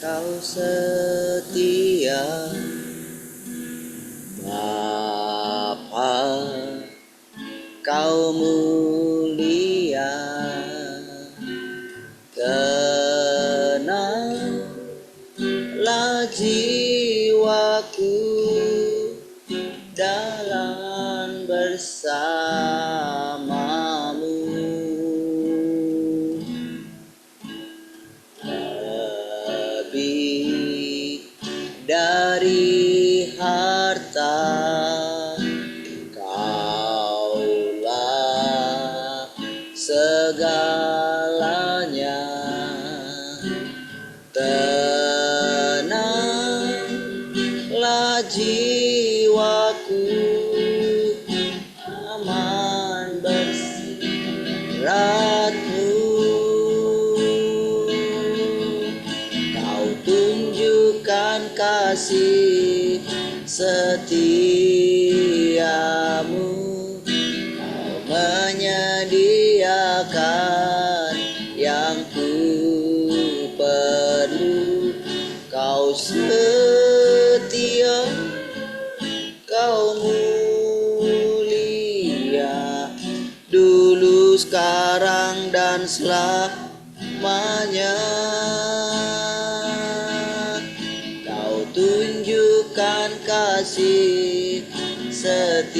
Kau setia, Bapa, Kau mulia. Tenanglah jiwaku dalam bersamamu. Lebih dari harta, Kaulah segalanya. Tenanglah jiwaku, aman berseratmu. Kau tunjukkan kasih setiamu, Kau menyediakan yang ku perlu. Kau setia, Kau mulia, dulu, sekarang, dan selamanya. Kau tunjukkan kasih setiamu,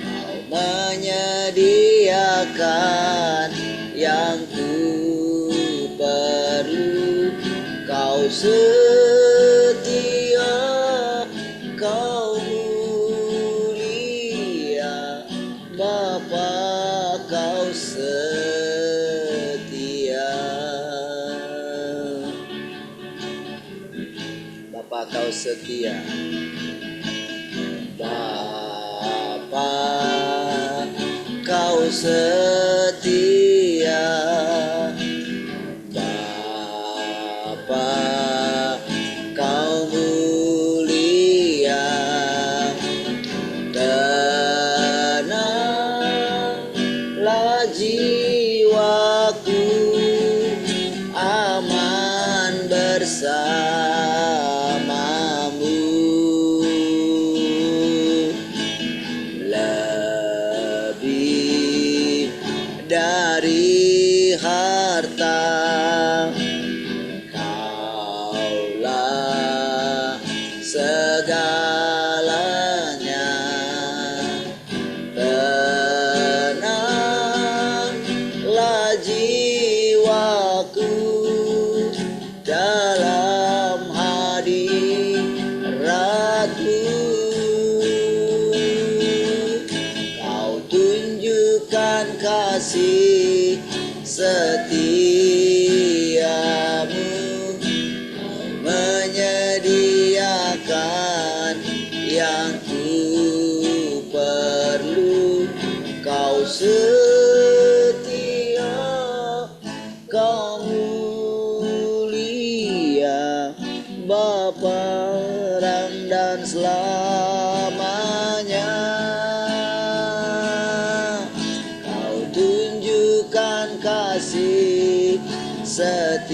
Kau menyediakan yang ku perlu. Kau setia, Kau mulia, Bapa, Kau setia. Bapa, Kau setia. Bapa, Kau setia. Bapa, Kau mulia. Tenanglah jiwaku, aman bersamamu. Lebih dari harta, Kaulah segalanya. Tenanglah jiwaku dalam hadirat-Mu. Kau tunjukkan kasih setiamu, Kau menyediakan yang ku perlu. Kau setia, Kau mulia, Bapa, sekarang dan selamanya. Kau tunjukkan kasih setiamu,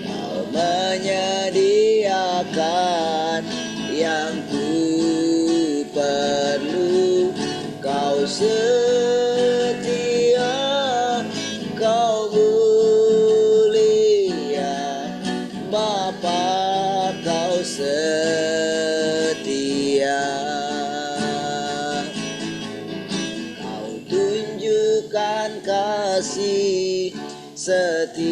Kau menyediakan yang ku perlu. Kau setia, Kau mulia, Bapa, Kau setia. Kau tunjukkan kasih setiamu,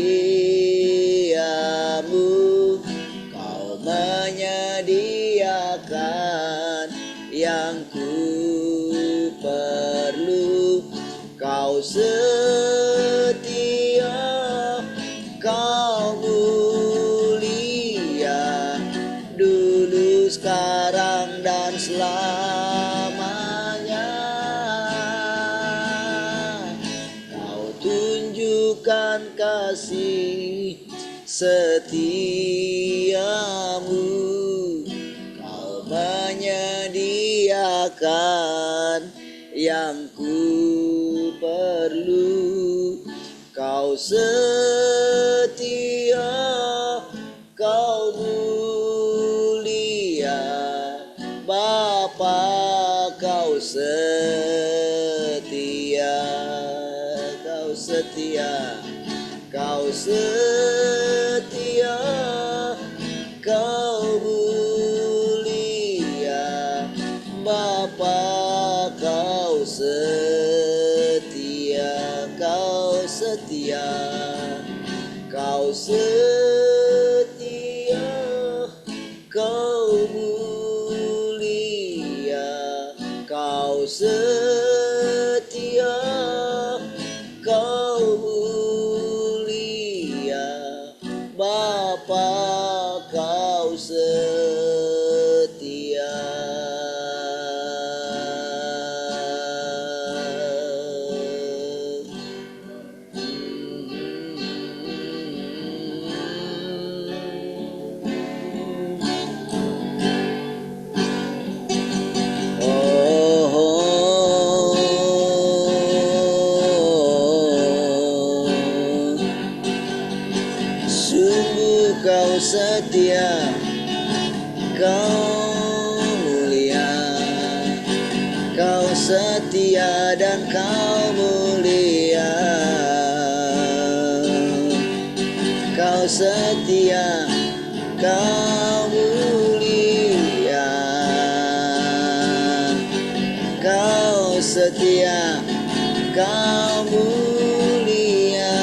Kau menyediakan yang ku perlu. Kau setia, Kau mulia, dulu, sekarang, dan selamanya. Kau tunjukkan kasih setiamu, Kau menyediakan yang ku perlu. Kau setia, Kau mulia, Bapa Kau setia, Kau setia, Kau setia, Kau mulia, Bapa Kau setia, Kau setia, Kau setia, Kau mulia, Kau setia, Kau mulia, Bapa Kau setia. Sungguh Kau setia, Kau mulia, Kau setia dan Kau mulia, Kau setia, Kau mulia, Kau setia, Kau mulia.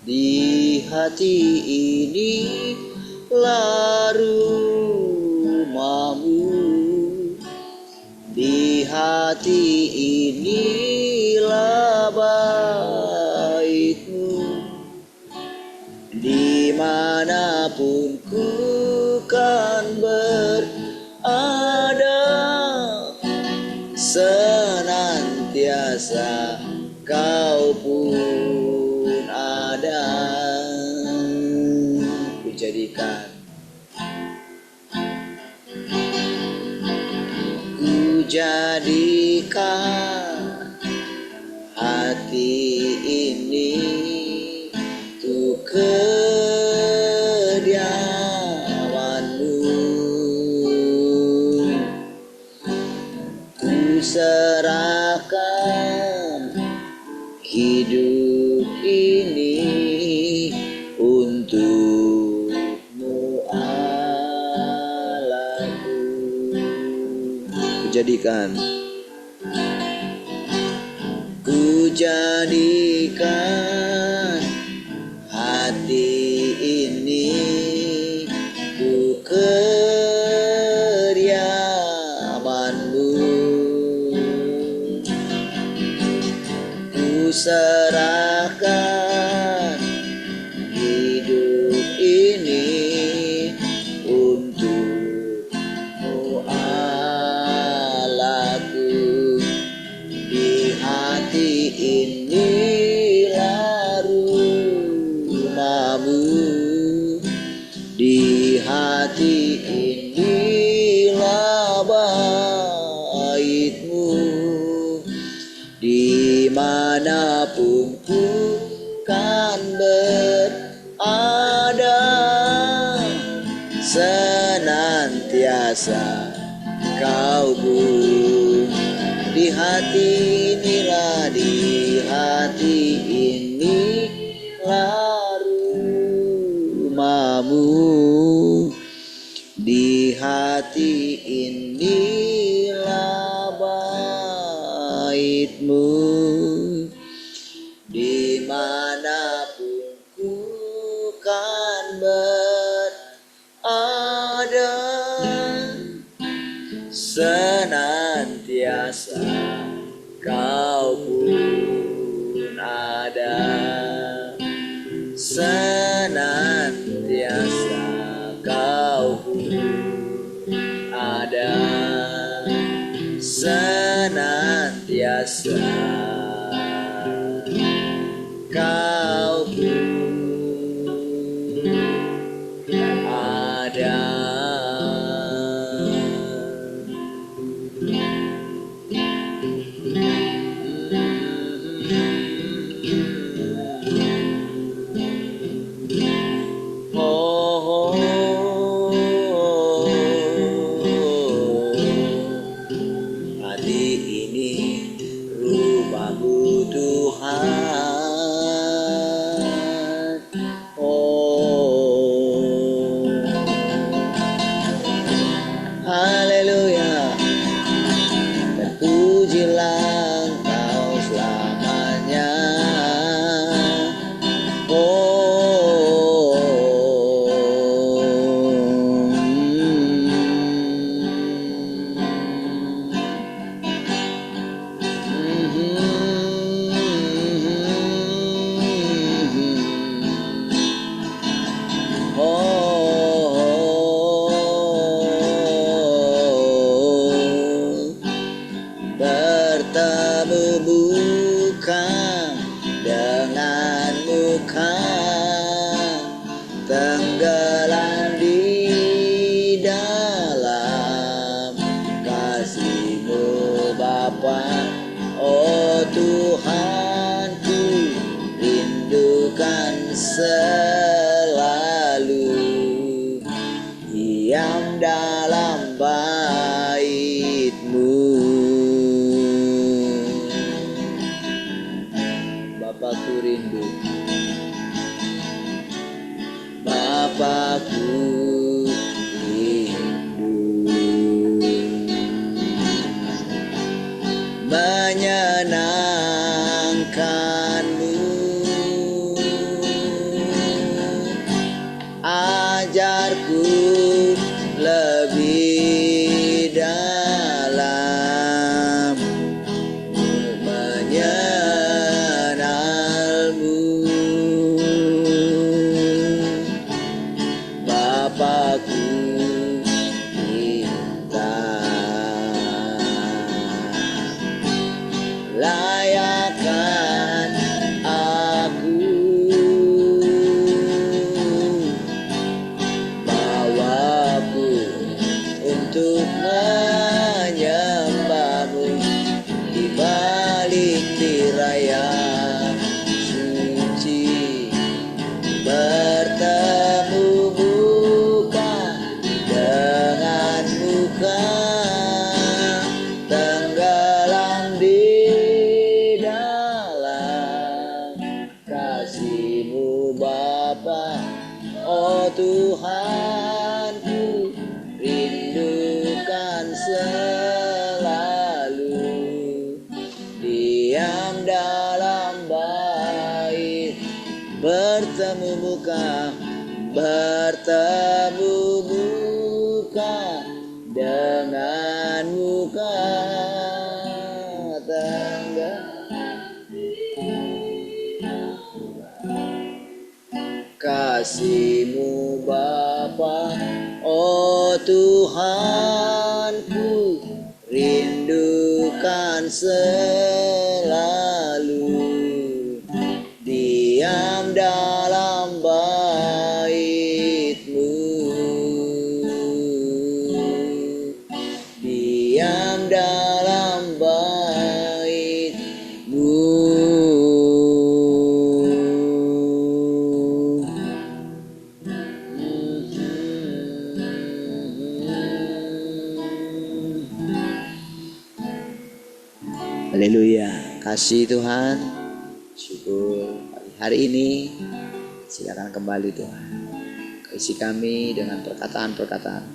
Di hati ini lah rumahmu, di hati inilah baitmu, dimanapun ku kan berada, senantiasa Kau pun ada. Ku jadikan hati ini untuk kediamanmu. Ku serahkan hidup ini untukmu Allahku. Ku jadikan hati ini ku kediamanmu. Ku serahkan hidup ini untukmu Allahku. Di hati inilah rumahmu, di hati inilah baitmu, dimanapun ku kan berada, senantiasa Kau pun. Di hati inilah, di hati inilah rumahmu, di hati inilah baitmu, dimanapun ku kan berada, Kau pun ada, senantiasa Kau pun ada, senantiasa Kau pun ada. Hati ini rumahmu Tuhan. Haleluya, terpujilah Engkau selamanya. Bertemu muka dengan muka, tenggelam di dalam kasih-Mu Bapa. Oh Tuhanku, rindukan selalu diam dalam bait-Mu. Bapakku rindu, Bapakku rindu menyenangkan-Mu. Ajarku lebih dalam mengenal-Mu. Bapakku minta, layakkan aku, bawaku untuk menyembah-Mu di balik tirai suci. Bertemu muka dengan muka, tenggelam di dalam kasih-Mu Bapa. Oh Tuhanku, rindukan selalu diam dalam bait. Bertemu muka dengan muka, kasih-Mu Bapa. Oh Tuhanku, rindukan selalu diam dalam bait-Mu, diam dalam bait-Mu. Haleluya, kasih Tuhan, syukur hari ini. Silakan kembali Tuhan, isi kami dengan perkataan-perkataan,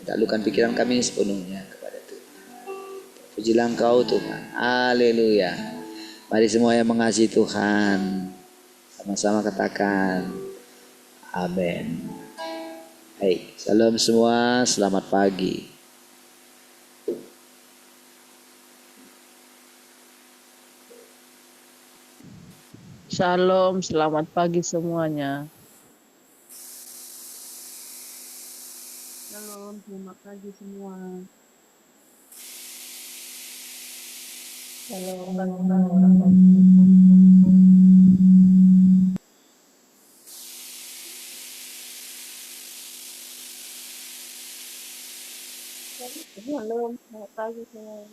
taklukkan pikiran kami sepenuhnya kepada Tuhan. Pujilah Engkau Tuhan, haleluya. Mari semua yang mengasihi Tuhan sama-sama katakan amin. Hai, salam semua, selamat pagi. Shalom, selamat pagi semuanya. Shalom, selamat pagi semua. Shalom, warahmatullahi wabarakatuh. Shalom, selamat pagi semua.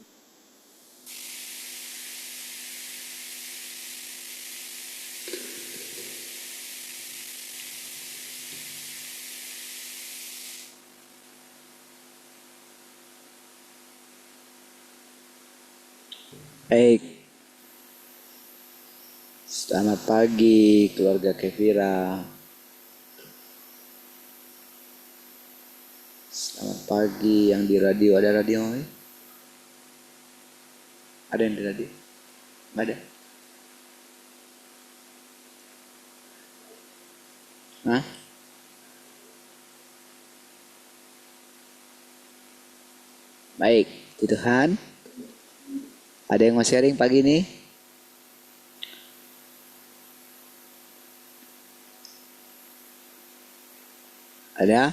Baik, selamat pagi keluarga Kevira. Selamat pagi yang di radio. Ada radio nggak? Ada yang di radio? Nggak ada? Hah? Baik, puji Tuhan. Ada yang mau sharing pagi ini? Ada?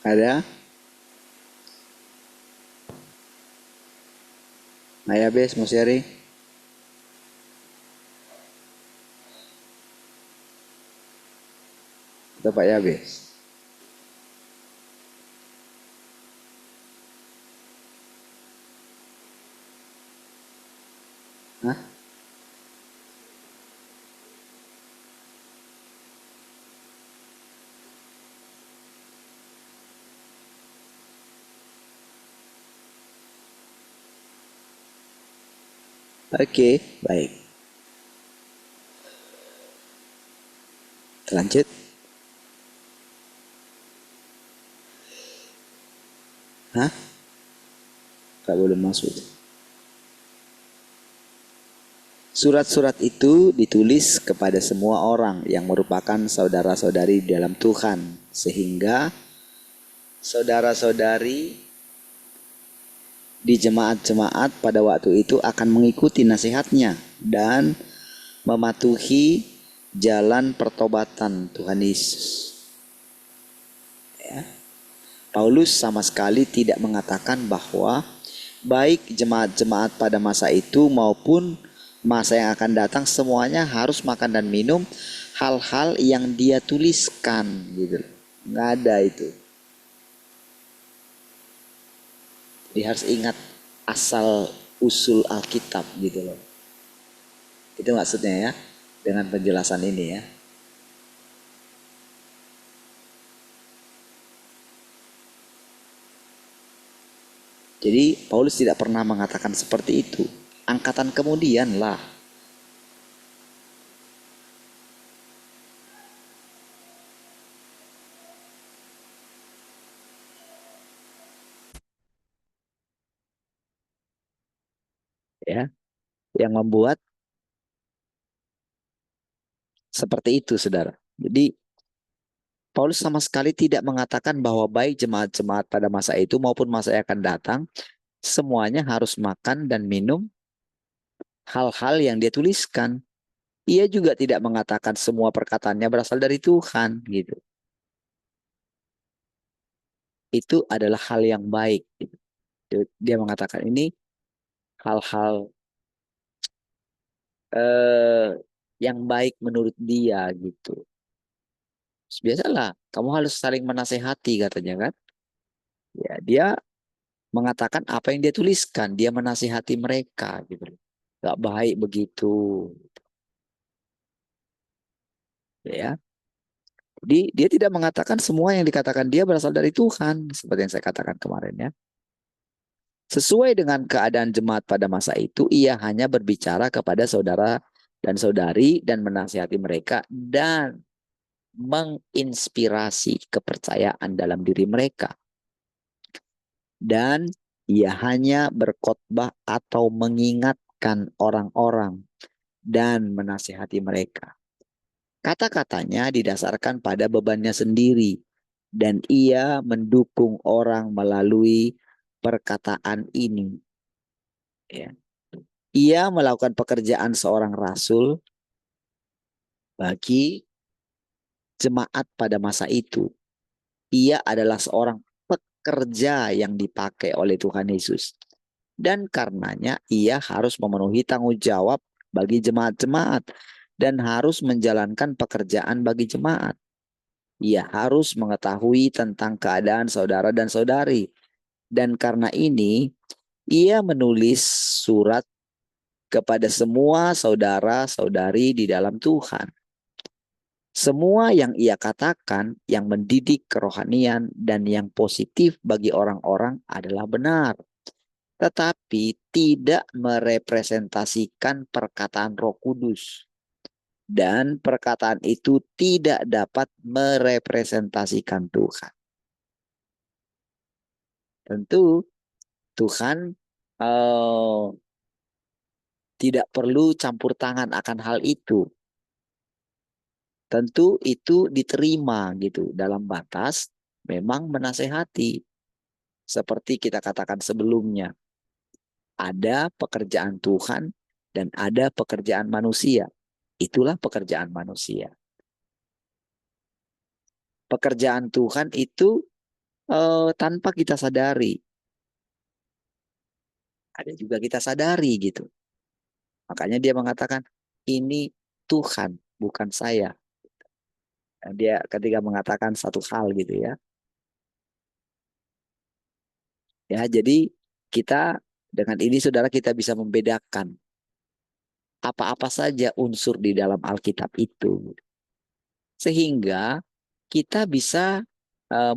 Ada? Maya Bes mau sharing? Atau Pak Yabes? Hah? Oke, baik. Lanjut. Hah? Gak boleh masuk. Surat-surat itu ditulis kepada semua orang yang merupakan saudara-saudari dalam Tuhan, sehingga saudara-saudari di jemaat-jemaat pada waktu itu akan mengikuti nasihatnya dan mematuhi jalan pertobatan Tuhan Yesus. Ya. Paulus sama sekali tidak mengatakan bahwa baik jemaat-jemaat pada masa itu maupun masa yang akan datang semuanya harus makan dan minum hal-hal yang dia tuliskan gitu. Nggak ada itu. Jadi harus ingat asal usul Alkitab gitu loh. Itu maksudnya ya dengan penjelasan ini ya. Jadi Paulus tidak pernah mengatakan seperti itu. Angkatan kemudian lah. Ya, yang membuat seperti itu, saudara. Jadi Paulus sama sekali tidak mengatakan bahwa baik jemaat-jemaat pada masa itu maupun masa yang akan datang, semuanya harus makan dan minum hal-hal yang dia tuliskan. Ia juga tidak mengatakan semua perkataannya berasal dari Tuhan, gitu. Itu adalah hal yang baik. Gitu. Dia mengatakan ini hal-hal yang baik menurut dia, gitu. Biasalah, kamu harus saling menasehati katanya kan. Ya, dia mengatakan apa yang dia tuliskan, dia menasihati mereka gitu. Gak baik begitu, ya. Jadi dia tidak mengatakan semua yang dikatakan dia berasal dari Tuhan, seperti yang saya katakan kemarin ya. Sesuai dengan keadaan jemaat pada masa itu, ia hanya berbicara kepada saudara dan saudari dan menasihati mereka dan menginspirasi kepercayaan dalam diri mereka. Dan ia hanya berkhotbah atau mengingatkan orang-orang dan menasihati mereka. Kata-katanya didasarkan pada bebannya sendiri dan ia mendukung orang melalui perkataan ini. Ya. Ia melakukan pekerjaan seorang rasul bagi jemaat pada masa itu. Ia adalah seorang pekerja yang dipakai oleh Tuhan Yesus. Dan karenanya ia harus memenuhi tanggung jawab bagi jemaat-jemaat dan harus menjalankan pekerjaan bagi jemaat. Ia harus mengetahui tentang keadaan saudara dan saudari. Dan karena ini, ia menulis surat kepada semua saudara-saudari di dalam Tuhan. Semua yang ia katakan yang mendidik kerohanian dan yang positif bagi orang-orang adalah benar. Tetapi tidak merepresentasikan perkataan Roh Kudus. Dan perkataan itu tidak dapat merepresentasikan Tuhan. Tentu Tuhan tidak perlu campur tangan akan hal itu. Tentu itu diterima gitu dalam batas memang menasehati. Seperti kita katakan sebelumnya, ada pekerjaan Tuhan dan ada pekerjaan manusia. Itulah pekerjaan manusia. Pekerjaan Tuhan itu tanpa kita sadari. Ada juga kita sadari gitu. Makanya dia mengatakan, ini Tuhan, bukan saya. Dia ketika mengatakan satu hal gitu ya. Ya, jadi kita dengan ini saudara kita bisa membedakan apa-apa saja unsur di dalam Alkitab itu. Sehingga kita bisa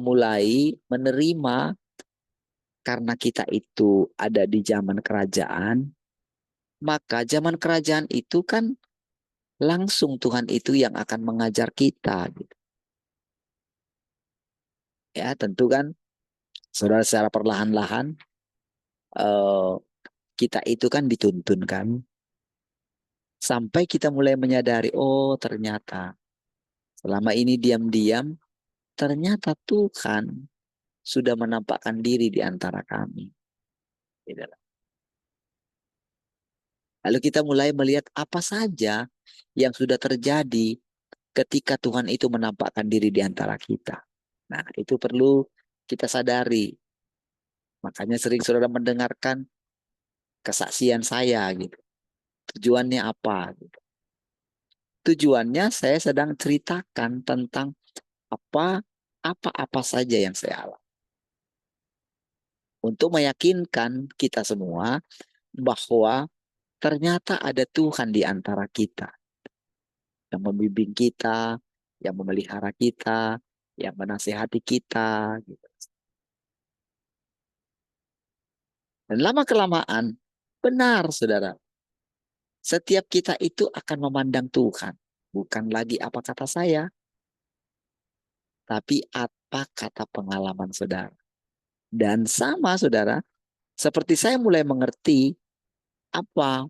mulai menerima karena kita itu ada di zaman kerajaan, maka zaman kerajaan itu kan langsung Tuhan itu yang akan mengajar kita gitu. Ya, tentu kan saudara secara perlahan-lahan eh, kita itu kan dituntun kan sampai kita mulai menyadari, oh ternyata selama ini diam-diam ternyata Tuhan sudah menampakkan diri di antara kami. Gitu. Lalu kita mulai melihat apa saja yang sudah terjadi ketika Tuhan itu menampakkan diri di antara kita. Nah, itu perlu kita sadari. Makanya sering saudara mendengarkan kesaksian saya gitu. Tujuannya apa? Gitu. Tujuannya saya sedang ceritakan tentang apa saja yang saya alami. Untuk meyakinkan kita semua bahwa ternyata ada Tuhan di antara kita yang membimbing kita, yang memelihara kita, yang menasehati kita. Gitu. Dan lama-kelamaan, benar saudara, setiap kita itu akan memandang Tuhan. Bukan lagi apa kata saya, tapi apa kata pengalaman saudara. Dan sama saudara, seperti saya mulai mengerti apa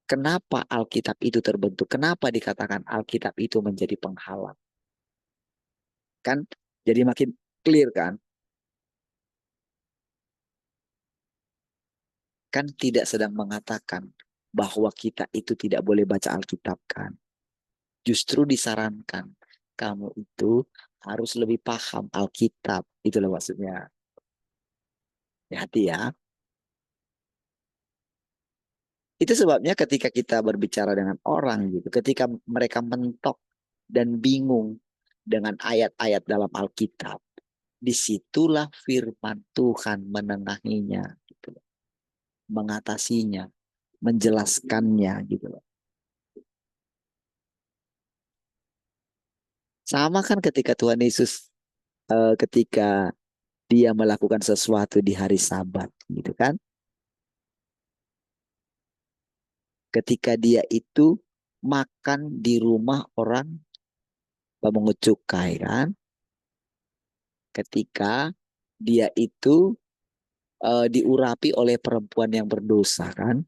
kenapa Alkitab itu terbentuk, kenapa dikatakan Alkitab itu menjadi penghalang. Kan jadi makin clear kan? Kan tidak sedang mengatakan bahwa kita itu tidak boleh baca Alkitab kan. Justru disarankan kamu itu harus lebih paham Alkitab. Itulah maksudnya. Hati-hati ya. Itu sebabnya ketika kita berbicara dengan orang gitu, ketika mereka mentok dan bingung dengan ayat-ayat dalam Alkitab, disitulah firman Tuhan menengahinya, gitu, mengatasinya, menjelaskannya, gitu loh. Sama kan ketika Tuhan Yesus ketika dia melakukan sesuatu di hari Sabat, gitu kan? Ketika dia itu makan di rumah orang pemungut cukai kan? Ketika dia itu diurapi oleh perempuan yang berdosa kan?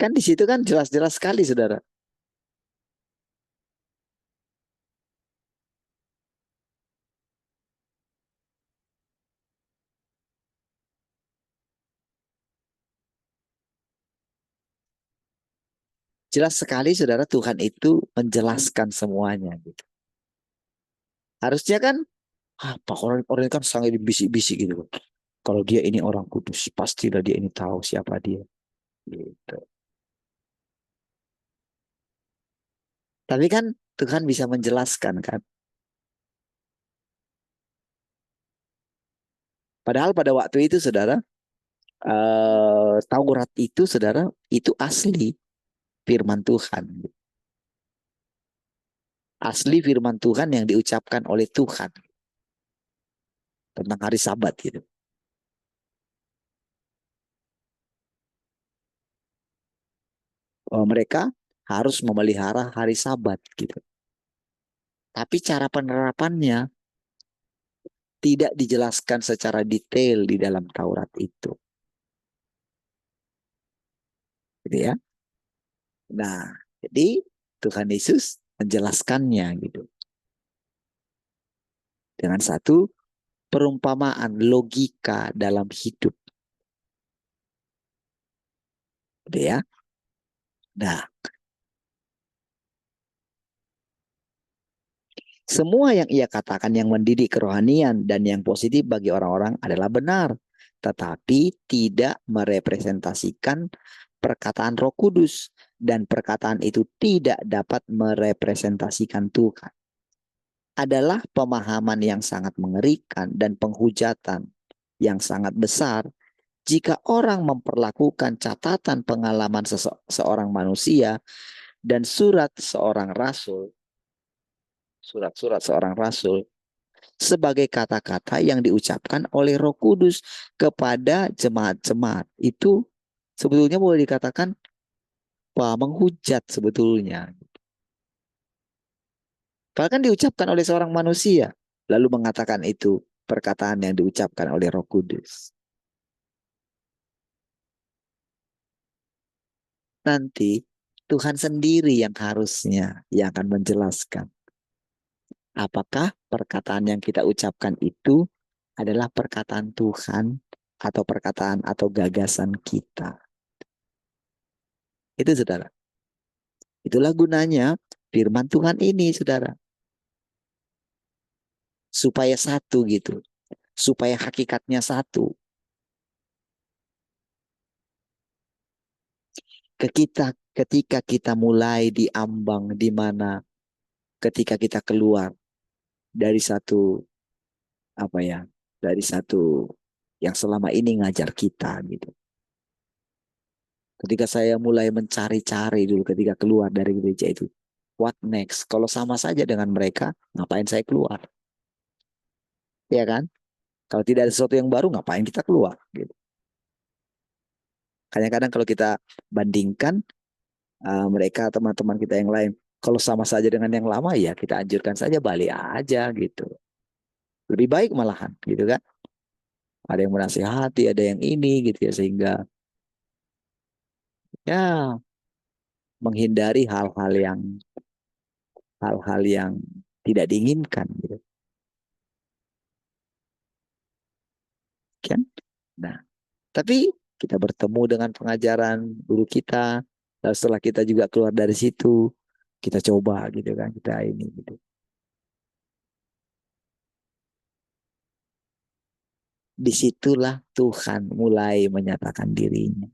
Kan di situ kan jelas-jelas sekali saudara. Jelas sekali saudara, Tuhan itu menjelaskan semuanya gitu. Harusnya kan apa orang kan sangat bisik-bisik gitu. Kalau dia ini orang kudus, pastilah dia ini tahu siapa dia. Gitu. Tapi kan Tuhan bisa menjelaskan kan. Padahal pada waktu itu saudara, Taurat itu saudara, itu asli firman Tuhan. Asli firman Tuhan yang diucapkan oleh Tuhan tentang hari Sabat gitu. Mereka harus memelihara hari Sabat gitu. Tapi cara penerapannya tidak dijelaskan secara detail di dalam Taurat itu. Gitu ya. Nah, jadi Tuhan Yesus menjelaskannya gitu. Dengan satu perumpamaan logika dalam hidup. Gitu ya. Nah, semua yang ia katakan yang mendidik kerohanian dan yang positif bagi orang-orang adalah benar. Tetapi tidak merepresentasikan perkataan Roh Kudus. Dan perkataan itu tidak dapat merepresentasikan Tuhan. Adalah pemahaman yang sangat mengerikan dan penghujatan yang sangat besar jika orang memperlakukan catatan pengalaman seorang manusia dan surat-surat seorang rasul sebagai kata-kata yang diucapkan oleh Roh Kudus kepada jemaat-jemaat. Itu sebetulnya boleh dikatakan menghujat sebetulnya. Bahkan diucapkan oleh seorang manusia, lalu mengatakan itu perkataan yang diucapkan oleh Roh Kudus. Nanti Tuhan sendiri yang harusnya yang akan menjelaskan apakah perkataan yang kita ucapkan itu adalah perkataan Tuhan atau perkataan atau gagasan kita. Itu saudara. Itulah gunanya firman Tuhan ini saudara. Supaya satu gitu. Supaya hakikatnya satu. Ketika kita mulai diambang di mana ketika kita keluar dari satu apa ya, dari satu yang selama ini ngajar kita gitu. Ketika saya mulai mencari-cari dulu ketika keluar dari gereja itu, what next? Kalau sama saja dengan mereka, ngapain saya keluar? Ya kan? Kalau tidak ada sesuatu yang baru, ngapain kita keluar? Gitu. Kadang-kadang kalau kita bandingkan mereka teman-teman kita yang lain, kalau sama saja dengan yang lama ya kita anjurkan saja balik aja gitu. Lebih baik malahan gitu kan. Ada yang menasihati, ada yang ini gitu ya sehingga ya menghindari hal-hal yang tidak diinginkan gitu kan. Nah, tapi kita bertemu dengan pengajaran guru kita, lalu setelah kita juga keluar dari situ, kita coba gitu kan, kita ini gitu. Disitulah Tuhan mulai menyatakan dirinya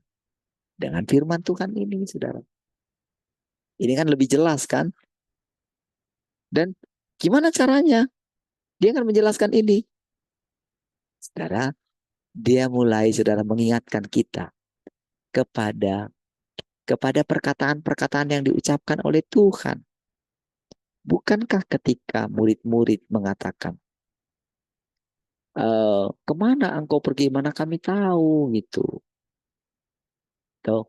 dengan firman Tuhan ini, saudara. Ini kan lebih jelas kan? Dan gimana caranya? Dia akan menjelaskan ini. Saudara, dia mulai saudara mengingatkan kita kepada perkataan-perkataan yang diucapkan oleh Tuhan. Bukankah ketika murid-murid mengatakan, kemana engkau pergi? Mana kami tahu gitu. Tuh,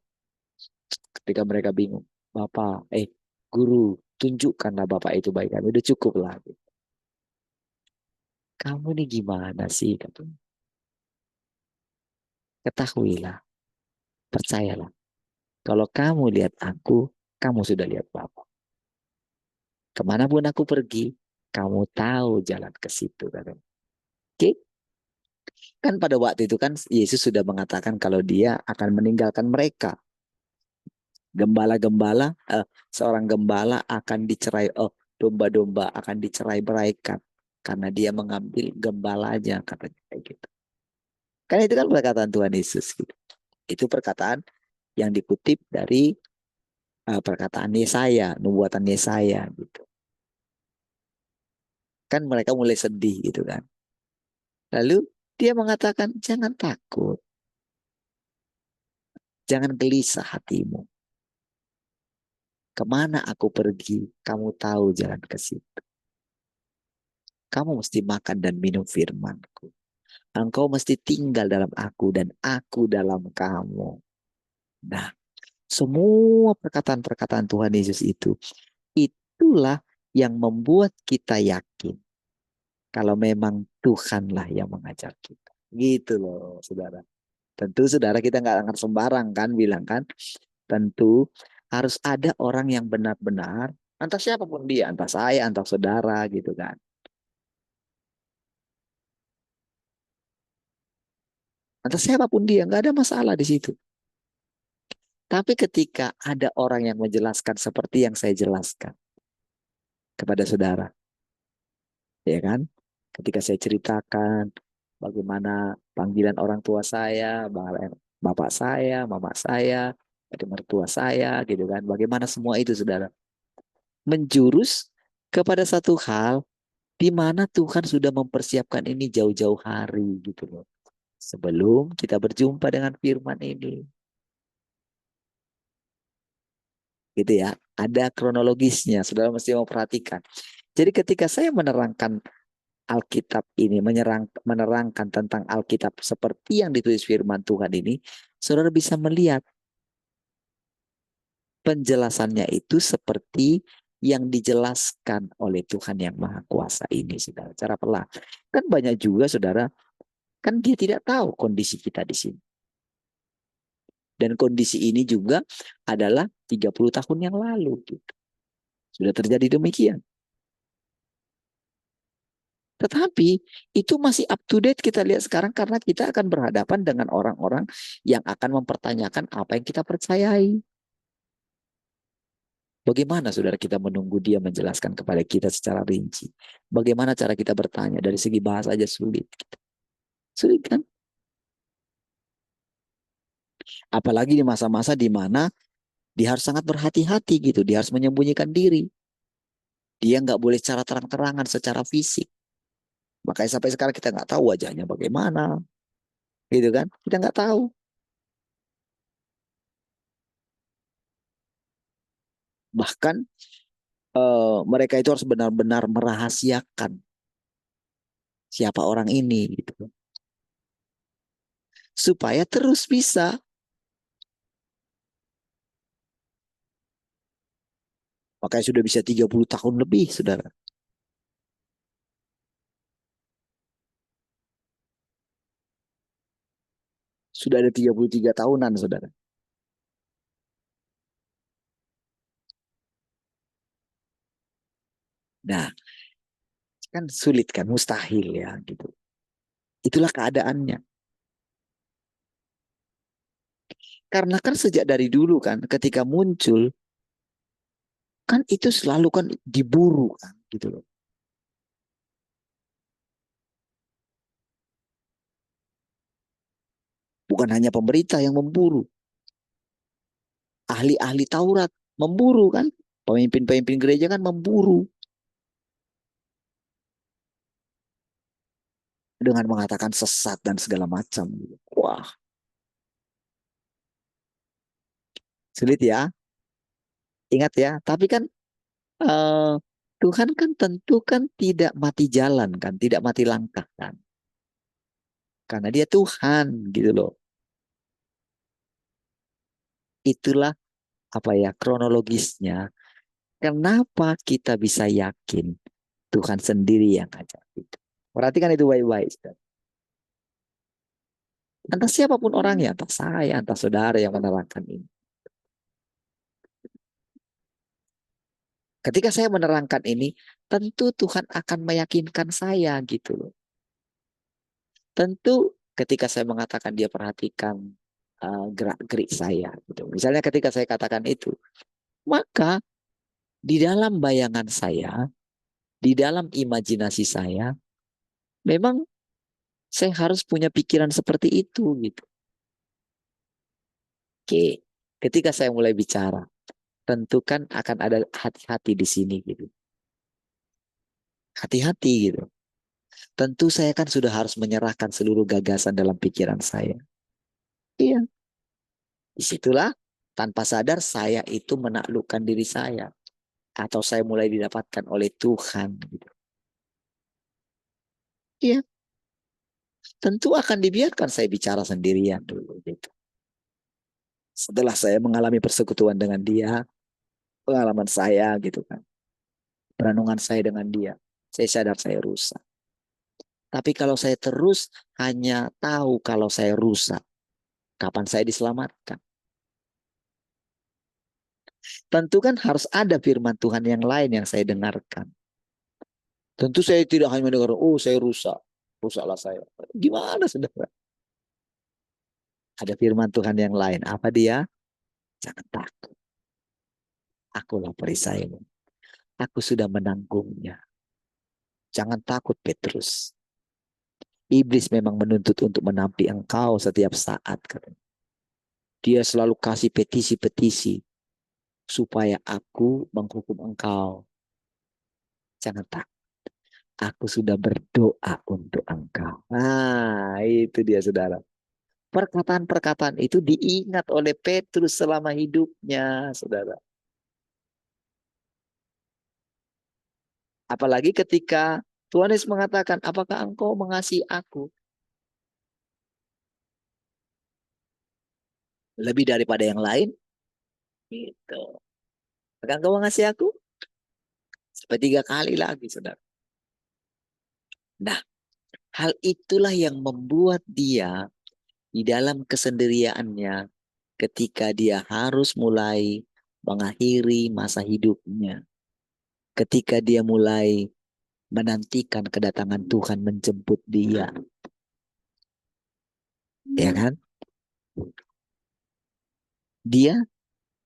ketika mereka bingung, Bapak, guru, tunjukkanlah Bapak itu baik kami. Udah cukup lah. Kamu nih gimana sih? Katanya. Ketahuilah, percayalah. Kalau kamu lihat aku, kamu sudah lihat Bapak. Kemanapun aku pergi, kamu tahu jalan ke situ. Katanya. Oke? Kan pada waktu itu kan Yesus sudah mengatakan kalau dia akan meninggalkan mereka. Gembala-gembala, seorang gembala akan dicerai, domba-domba akan dicerai beraikan karena dia mengambil gembalanya, katanya kayak gitu. Kan itu kan perkataan Tuhan Yesus gitu. Itu perkataan yang dikutip dari perkataan Yesaya, nubuatan Yesaya gitu. Kan mereka mulai sedih gitu kan. Lalu dia mengatakan, jangan takut, jangan gelisah hatimu. Kemana aku pergi, kamu tahu jalan ke situ. Kamu mesti makan dan minum firmanku. Engkau mesti tinggal dalam aku dan aku dalam kamu. Nah, semua perkataan-perkataan Tuhan Yesus itulah yang membuat kita yakin kalau memang Tuhanlah yang mengajar kita. Gitu loh, saudara. Tentu saudara kita nggak akan sembarang kan bilang kan. Tentu harus ada orang yang benar-benar, entah siapapun dia, entah saya, entah saudara gitu kan. Entah siapapun dia, nggak ada masalah di situ. Tapi ketika ada orang yang menjelaskan seperti yang saya jelaskan kepada saudara, ya kan? Ketika saya ceritakan bagaimana panggilan orang tua saya, bapak saya, mama saya, ada mertua saya, gitu kan? Bagaimana semua itu, saudara, menjurus kepada satu hal di mana Tuhan sudah mempersiapkan ini jauh-jauh hari, gitu loh. Sebelum kita berjumpa dengan firman ini, gitu ya. Ada kronologisnya, saudara mesti memperhatikan. Jadi ketika saya menerangkan Alkitab ini, menerangkan tentang Alkitab seperti yang ditulis firman Tuhan ini, saudara bisa melihat penjelasannya itu seperti yang dijelaskan oleh Tuhan yang Maha Kuasa ini, saudara. Cara pelan. Kan banyak juga, saudara, kan dia tidak tahu kondisi kita di sini. Dan kondisi ini juga adalah 30 tahun yang lalu. Gitu. Sudah terjadi demikian. Tetapi itu masih up to date kita lihat sekarang karena kita akan berhadapan dengan orang-orang yang akan mempertanyakan apa yang kita percayai. Bagaimana saudara kita menunggu dia menjelaskan kepada kita secara rinci? Bagaimana cara kita bertanya? Dari segi bahasa aja sulit. Sulit kan? Apalagi di masa-masa di mana dia harus sangat berhati-hati gitu. Dia harus menyembunyikan diri. Dia nggak boleh secara terang-terangan, secara fisik. Makanya sampai sekarang kita nggak tahu wajahnya bagaimana. Gitu kan? Kita nggak tahu. Bahkan mereka itu harus benar-benar merahasiakan siapa orang ini gitu. Supaya terus bisa. Makanya sudah bisa 30 tahun lebih, saudara. Sudah ada 33 tahunan, saudara. Nah, kan sulit kan, mustahil ya gitu. Itulah keadaannya. Karena kan sejak dari dulu kan, ketika muncul, kan itu selalu kan diburu kan, gitu loh. Bukan hanya pemerintah yang memburu. Ahli-ahli Taurat memburu kan. Pemimpin-pemimpin gereja kan memburu. Dengan mengatakan sesat dan segala macam. Wah, sulit ya. Ingat ya, tapi kan eh, Tuhan kan tentu kan tidak mati jalan kan, tidak mati langkah kan. Karena dia Tuhan gitu loh. Itulah apa ya kronologisnya. Kenapa kita bisa yakin Tuhan sendiri yang ngajak itu. Perhatikan itu baik-baik. Entah siapapun orangnya, entah saya, entah saudara yang menerangkan ini. Ketika saya menerangkan ini, tentu Tuhan akan meyakinkan saya gitu loh. Tentu ketika saya mengatakan dia perhatikan gerak-gerik saya. Gitu. Misalnya ketika saya katakan itu, maka di dalam bayangan saya, di dalam imajinasi saya, memang saya harus punya pikiran seperti itu gitu. Oke, ketika saya mulai bicara, tentu kan akan ada hati-hati di sini gitu. Hati-hati gitu. Tentu saya kan sudah harus menyerahkan seluruh gagasan dalam pikiran saya. Iya, disitulah tanpa sadar saya itu menaklukkan diri saya. Atau saya mulai didapatkan oleh Tuhan gitu. Iya, tentu akan dibiarkan saya bicara sendirian dulu gitu. Setelah saya mengalami persekutuan dengan dia, pengalaman saya gitu kan. Perenungan saya dengan dia, saya sadar saya rusak. Tapi kalau saya terus hanya tahu kalau saya rusak, kapan saya diselamatkan? Tentu kan harus ada firman Tuhan yang lain yang saya dengarkan. Tentu saya tidak hanya mendengar, oh saya rusak, rusaklah saya. Gimana saudara? Ada firman Tuhan yang lain. Apa dia? Jangan takut. Akulah perisaimu. Aku sudah menanggungnya. Jangan takut Petrus. Iblis memang menuntut untuk menampi engkau setiap saat. Dia selalu kasih petisi-petisi supaya aku menghukum engkau. Jangan takut. Aku sudah berdoa untuk engkau. Nah, itu dia saudara. Perkataan-perkataan itu diingat oleh Petrus selama hidupnya, saudara. Apalagi ketika Tuhan Yesus mengatakan, apakah engkau mengasihi aku lebih daripada yang lain? Gitu. Apakah engkau mengasihi aku? Sampai 3 kali lagi, saudara. Nah, hal itulah yang membuat dia di dalam kesendiriannya ketika dia harus mulai mengakhiri masa hidupnya. Ketika dia mulai menantikan kedatangan Tuhan menjemput dia. Ya kan? Dia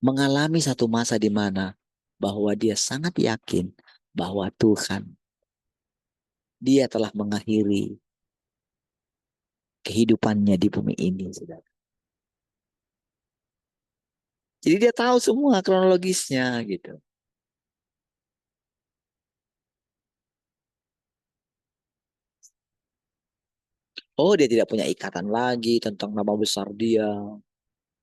mengalami satu masa di mana bahwa dia sangat yakin bahwa Tuhan, dia telah mengakhiri kehidupannya di bumi ini, saudara. Jadi dia tahu semua kronologisnya gitu. Oh, dia tidak punya ikatan lagi tentang nama besar dia.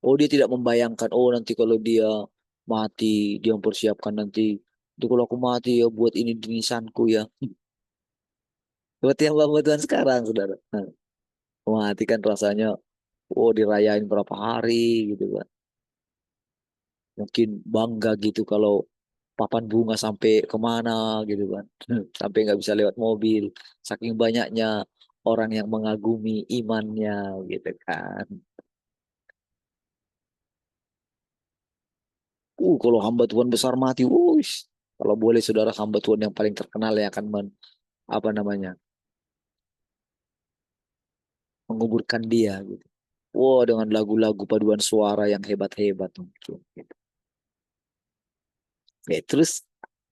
Oh, dia tidak membayangkan, oh nanti kalau dia mati, dia mempersiapkan nanti, itu kalau aku mati ya buat ini di nisanku ya. Seperti yang Bapak Tuhan sekarang, saudara. Nah, mati kan rasanya, oh dirayain berapa hari gitu kan. Mungkin bangga gitu kalau papan bunga sampai kemana gitu kan. Sampai nggak bisa lewat mobil. Saking banyaknya orang yang mengagumi imannya gitu kan. Kalau hamba Tuhan besar mati, wush. Kalau boleh saudara hamba Tuhan yang paling terkenal yang akan apa namanya menguburkan dia gitu. Wah dengan lagu-lagu paduan suara yang hebat-hebat mungkin. Gitu. Terus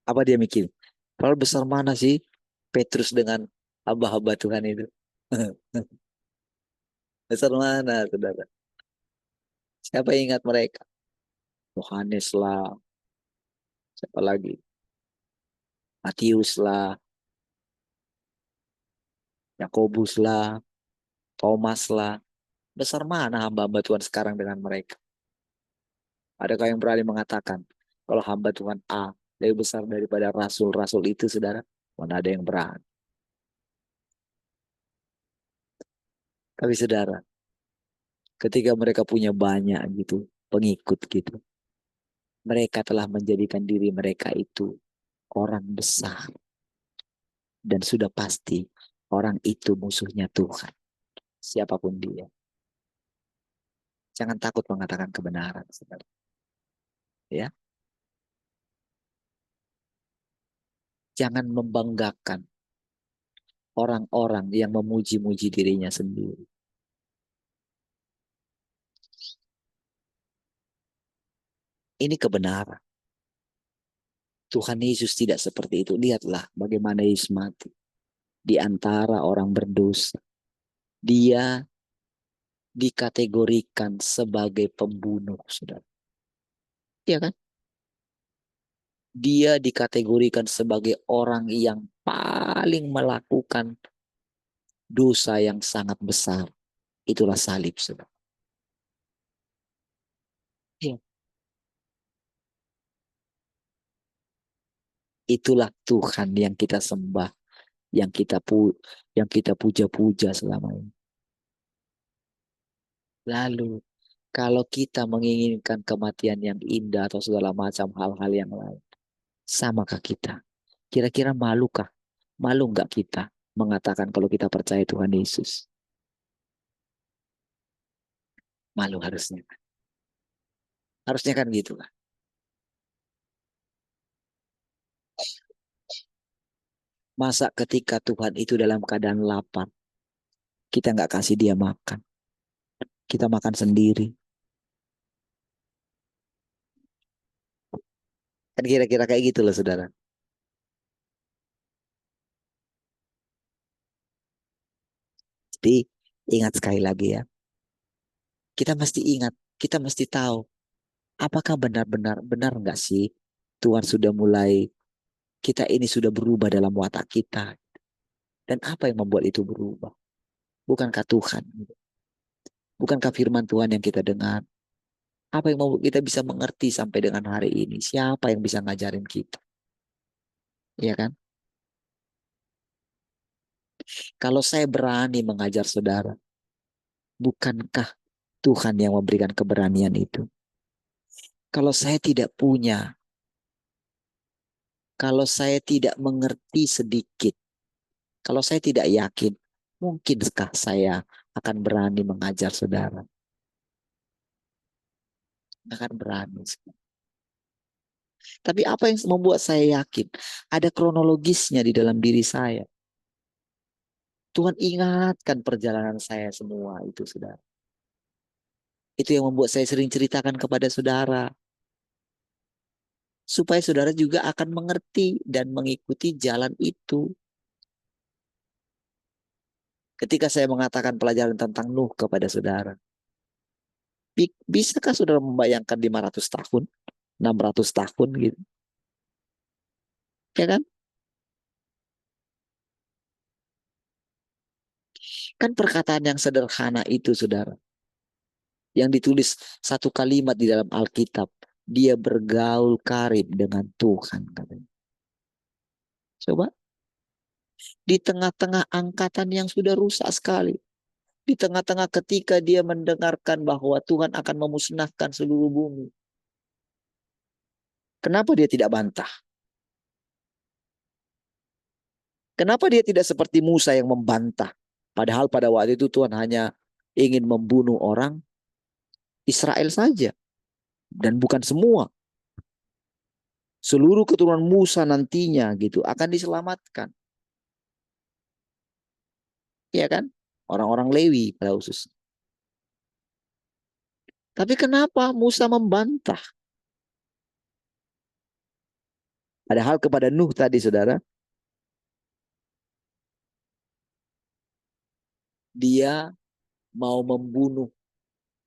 apa dia mikir? Kalau besar mana sih Petrus dengan hamba-hamba Tuhan itu? Besar mana saudara? Siapa yang ingat mereka? Yohanes lah, siapa lagi? Matius lah, Yakobus lah, Thomas lah. Besar mana hamba-hamba Tuhan sekarang dengan mereka? Adakah yang berani mengatakan kalau hamba Tuhan A lebih besar daripada rasul-rasul itu, saudara? Mana ada yang berani? Tapi saudara, ketika mereka punya banyak gitu, pengikut gitu, mereka telah menjadikan diri mereka itu orang besar. Dan sudah pasti orang itu musuhnya Tuhan. Siapapun dia. Jangan takut mengatakan kebenaran, saudara. Ya, jangan membanggakan orang-orang yang memuji-muji dirinya sendiri. Ini kebenaran. Tuhan Yesus tidak seperti itu. Lihatlah bagaimana Yesus mati. Di antara orang berdosa. Dia dikategorikan sebagai pembunuh, saudara. Iya kan? Dia dikategorikan sebagai orang yang paling melakukan dosa yang sangat besar. Itulah salib, saudara. Iya. Itulah Tuhan yang kita sembah, yang kita puja-puja selama ini. Lalu kalau kita menginginkan kematian yang indah atau segala macam hal-hal yang lain, samakah kita? Kira-kira malukah? Malu nggak kita mengatakan kalau kita percaya Tuhan Yesus? Malu harusnya. Harusnya kan gitu kan. Masa ketika Tuhan itu dalam keadaan lapar, kita nggak kasih dia makan. Kita makan sendiri. Kan kira-kira kayak gitu loh, saudara. Jadi ingat sekali lagi ya. Kita mesti ingat, kita mesti tahu. Apakah benar nggak sih Tuhan sudah mulai, kita ini sudah berubah dalam watak kita. Dan apa yang membuat itu berubah? Bukankah Tuhan? Bukankah firman Tuhan yang kita dengar? Apa yang membuat kita bisa mengerti sampai dengan hari ini? Siapa yang bisa ngajarin kita? Iya kan? Kalau saya berani mengajar saudara, bukankah Tuhan yang memberikan keberanian itu? Kalau saya tidak punya, kalau saya tidak mengerti sedikit, kalau saya tidak yakin, mungkinkah saya akan berani mengajar saudara? Akan berani. Tapi apa yang membuat saya yakin? Ada kronologisnya di dalam diri saya. Tuhan ingatkan perjalanan saya semua itu, saudara. Itu yang membuat saya sering ceritakan kepada saudara. Supaya saudara juga akan mengerti dan mengikuti jalan itu. Ketika saya mengatakan pelajaran tentang Nuh kepada saudara. Bisakah saudara membayangkan 500 tahun? 600 tahun gitu. Ya kan? Kan perkataan yang sederhana itu, saudara. Yang ditulis satu kalimat di dalam Alkitab. Dia bergaul karib dengan Tuhan, katanya. Coba. Di tengah-tengah angkatan yang sudah rusak sekali. Di tengah-tengah ketika dia mendengarkan bahwa Tuhan akan memusnahkan seluruh bumi. Kenapa dia tidak bantah? Kenapa dia tidak seperti Musa yang membantah? Padahal pada waktu itu Tuhan hanya ingin membunuh orang Israel saja. Dan bukan semua. Seluruh keturunan Musa nantinya gitu akan diselamatkan. Iya kan? Orang-orang Lewi pada khusus. Tapi kenapa Musa membantah? Padahal kepada Nuh tadi, saudara, dia mau membunuh,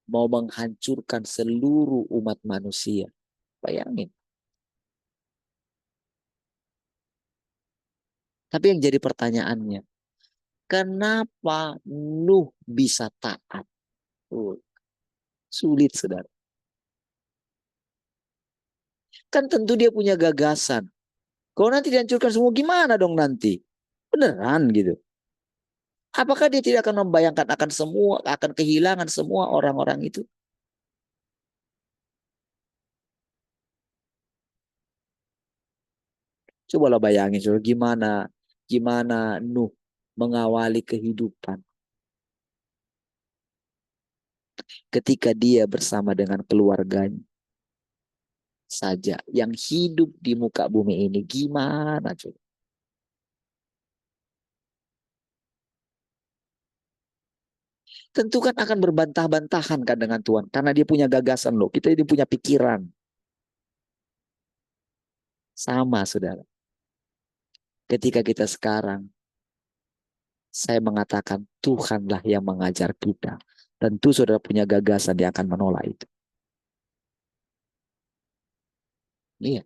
mau menghancurkan seluruh umat manusia. Bayangin. Tapi yang jadi pertanyaannya, kenapa Nuh bisa taat? Sulit, saudara. Kan tentu dia punya gagasan. Kalau nanti dihancurkan semua, gimana dong nanti? Beneran gitu. Apakah dia tidak akan membayangkan akan semua, akan kehilangan semua orang-orang itu? Cobalah bayangin, saudara, gimana Nuh mengawali kehidupan ketika dia bersama dengan keluarganya saja yang hidup di muka bumi ini. Gimana coba? Tentu kan akan berbantah-bantahan kan dengan Tuhan. Karena dia punya gagasan loh. Kita ini punya pikiran. Sama, saudara. Ketika kita sekarang, saya mengatakan Tuhanlah yang mengajar kita. Tentu saudara punya gagasan yang akan menolak itu. Iya.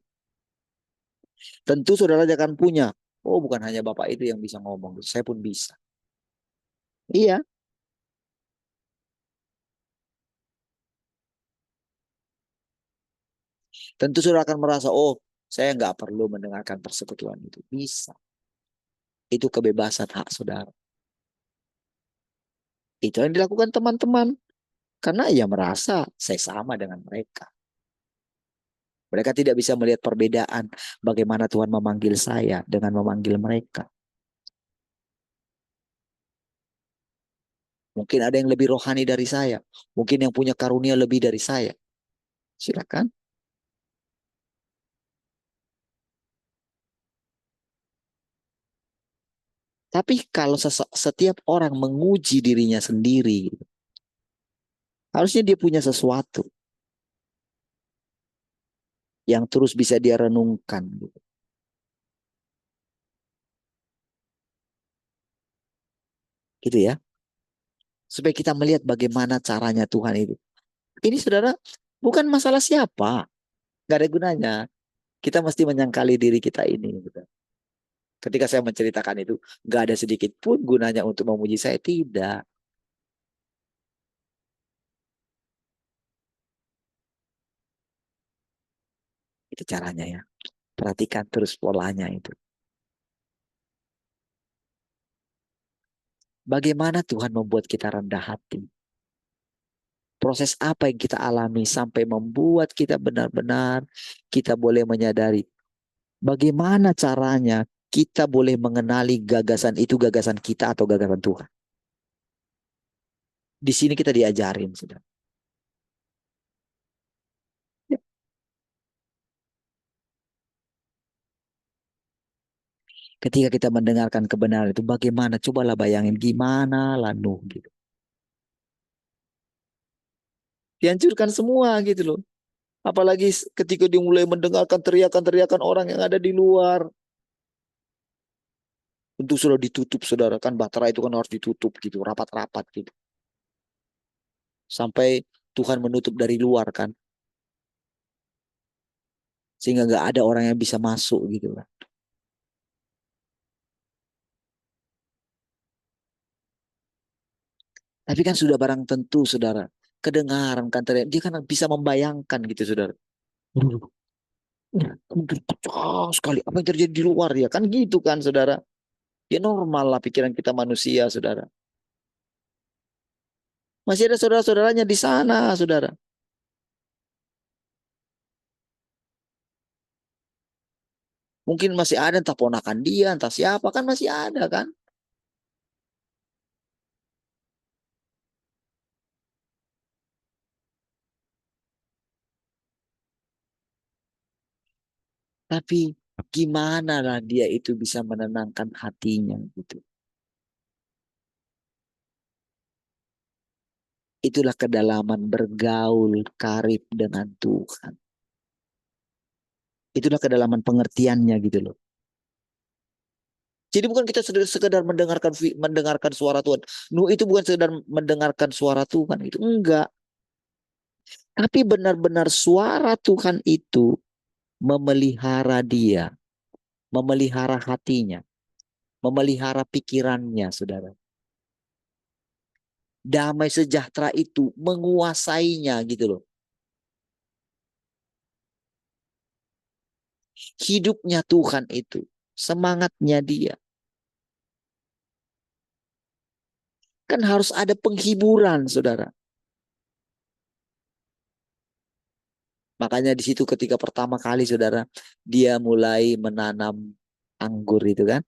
Tentu saudara jangan punya. Oh, bukan hanya Bapak itu yang bisa ngomong. Saya pun bisa. Iya. Tentu saudara akan merasa, oh, saya nggak perlu mendengarkan persekutuan itu. Bisa. Itu kebebasan hak saudara. Itu yang dilakukan teman-teman. Karena ia merasa saya sama dengan mereka. Mereka tidak bisa melihat perbedaan bagaimana Tuhan memanggil saya dengan memanggil mereka. Mungkin ada yang lebih rohani dari saya. Mungkin yang punya karunia lebih dari saya. Silakan. Tapi kalau setiap orang menguji dirinya sendiri, harusnya dia punya sesuatu yang terus bisa dia renungkan. Gitu. Gitu ya. Supaya kita melihat bagaimana caranya Tuhan itu. Ini saudara, bukan masalah siapa. Gak ada gunanya. Kita mesti menyangkali diri kita ini. Gitu. Ketika saya menceritakan itu, gak ada sedikit pun gunanya untuk memuji saya. Tidak. Itu caranya ya. Perhatikan terus polanya itu. Bagaimana Tuhan membuat kita rendah hati? Proses apa yang kita alami sampai membuat kita benar-benar kita boleh menyadari bagaimana caranya kita boleh mengenali gagasan itu gagasan kita atau gagasan Tuhan. Di sini kita diajarin, saudara. Ketika kita mendengarkan kebenaran itu bagaimana? Cobalah bayangin gimana lah Nuh gitu. Dihancurkan semua gitu loh. Apalagi ketika dia mulai mendengarkan teriakan-teriakan orang yang ada di luar. Tentu sudah ditutup saudara kan bahtera itu kan harus ditutup gitu rapat-rapat gitu. Sampai Tuhan menutup dari luar kan. Sehingga nggak ada orang yang bisa masuk gitu kan. Tapi kan sudah barang tentu saudara. Kedengaran kan teriak. Dia kan bisa membayangkan gitu saudara. Pecah sekali apa yang terjadi di luar ya kan gitu kan saudara. Ya normal lah pikiran kita manusia saudara. Masih ada saudara-saudaranya di sana saudara. Mungkin masih ada entah ponakan dia entah siapa kan masih ada kan. Tapi gimana lah dia itu bisa menenangkan hatinya gitu. Itulah kedalaman bergaul karib dengan Tuhan. Itulah kedalaman pengertiannya gitu loh. Jadi bukan kita sekedar mendengarkan suara Tuhan. Nuh itu bukan sekedar mendengarkan suara Tuhan itu enggak. Tapi benar-benar suara Tuhan itu memelihara dia, memelihara hatinya, memelihara pikirannya, saudara. Damai sejahtera itu menguasainya gitu loh. Hidupnya Tuhan itu, semangatnya dia. Kan harus ada penghiburan, saudara. Makanya di situ ketika pertama kali, saudara, dia mulai menanam anggur itu kan.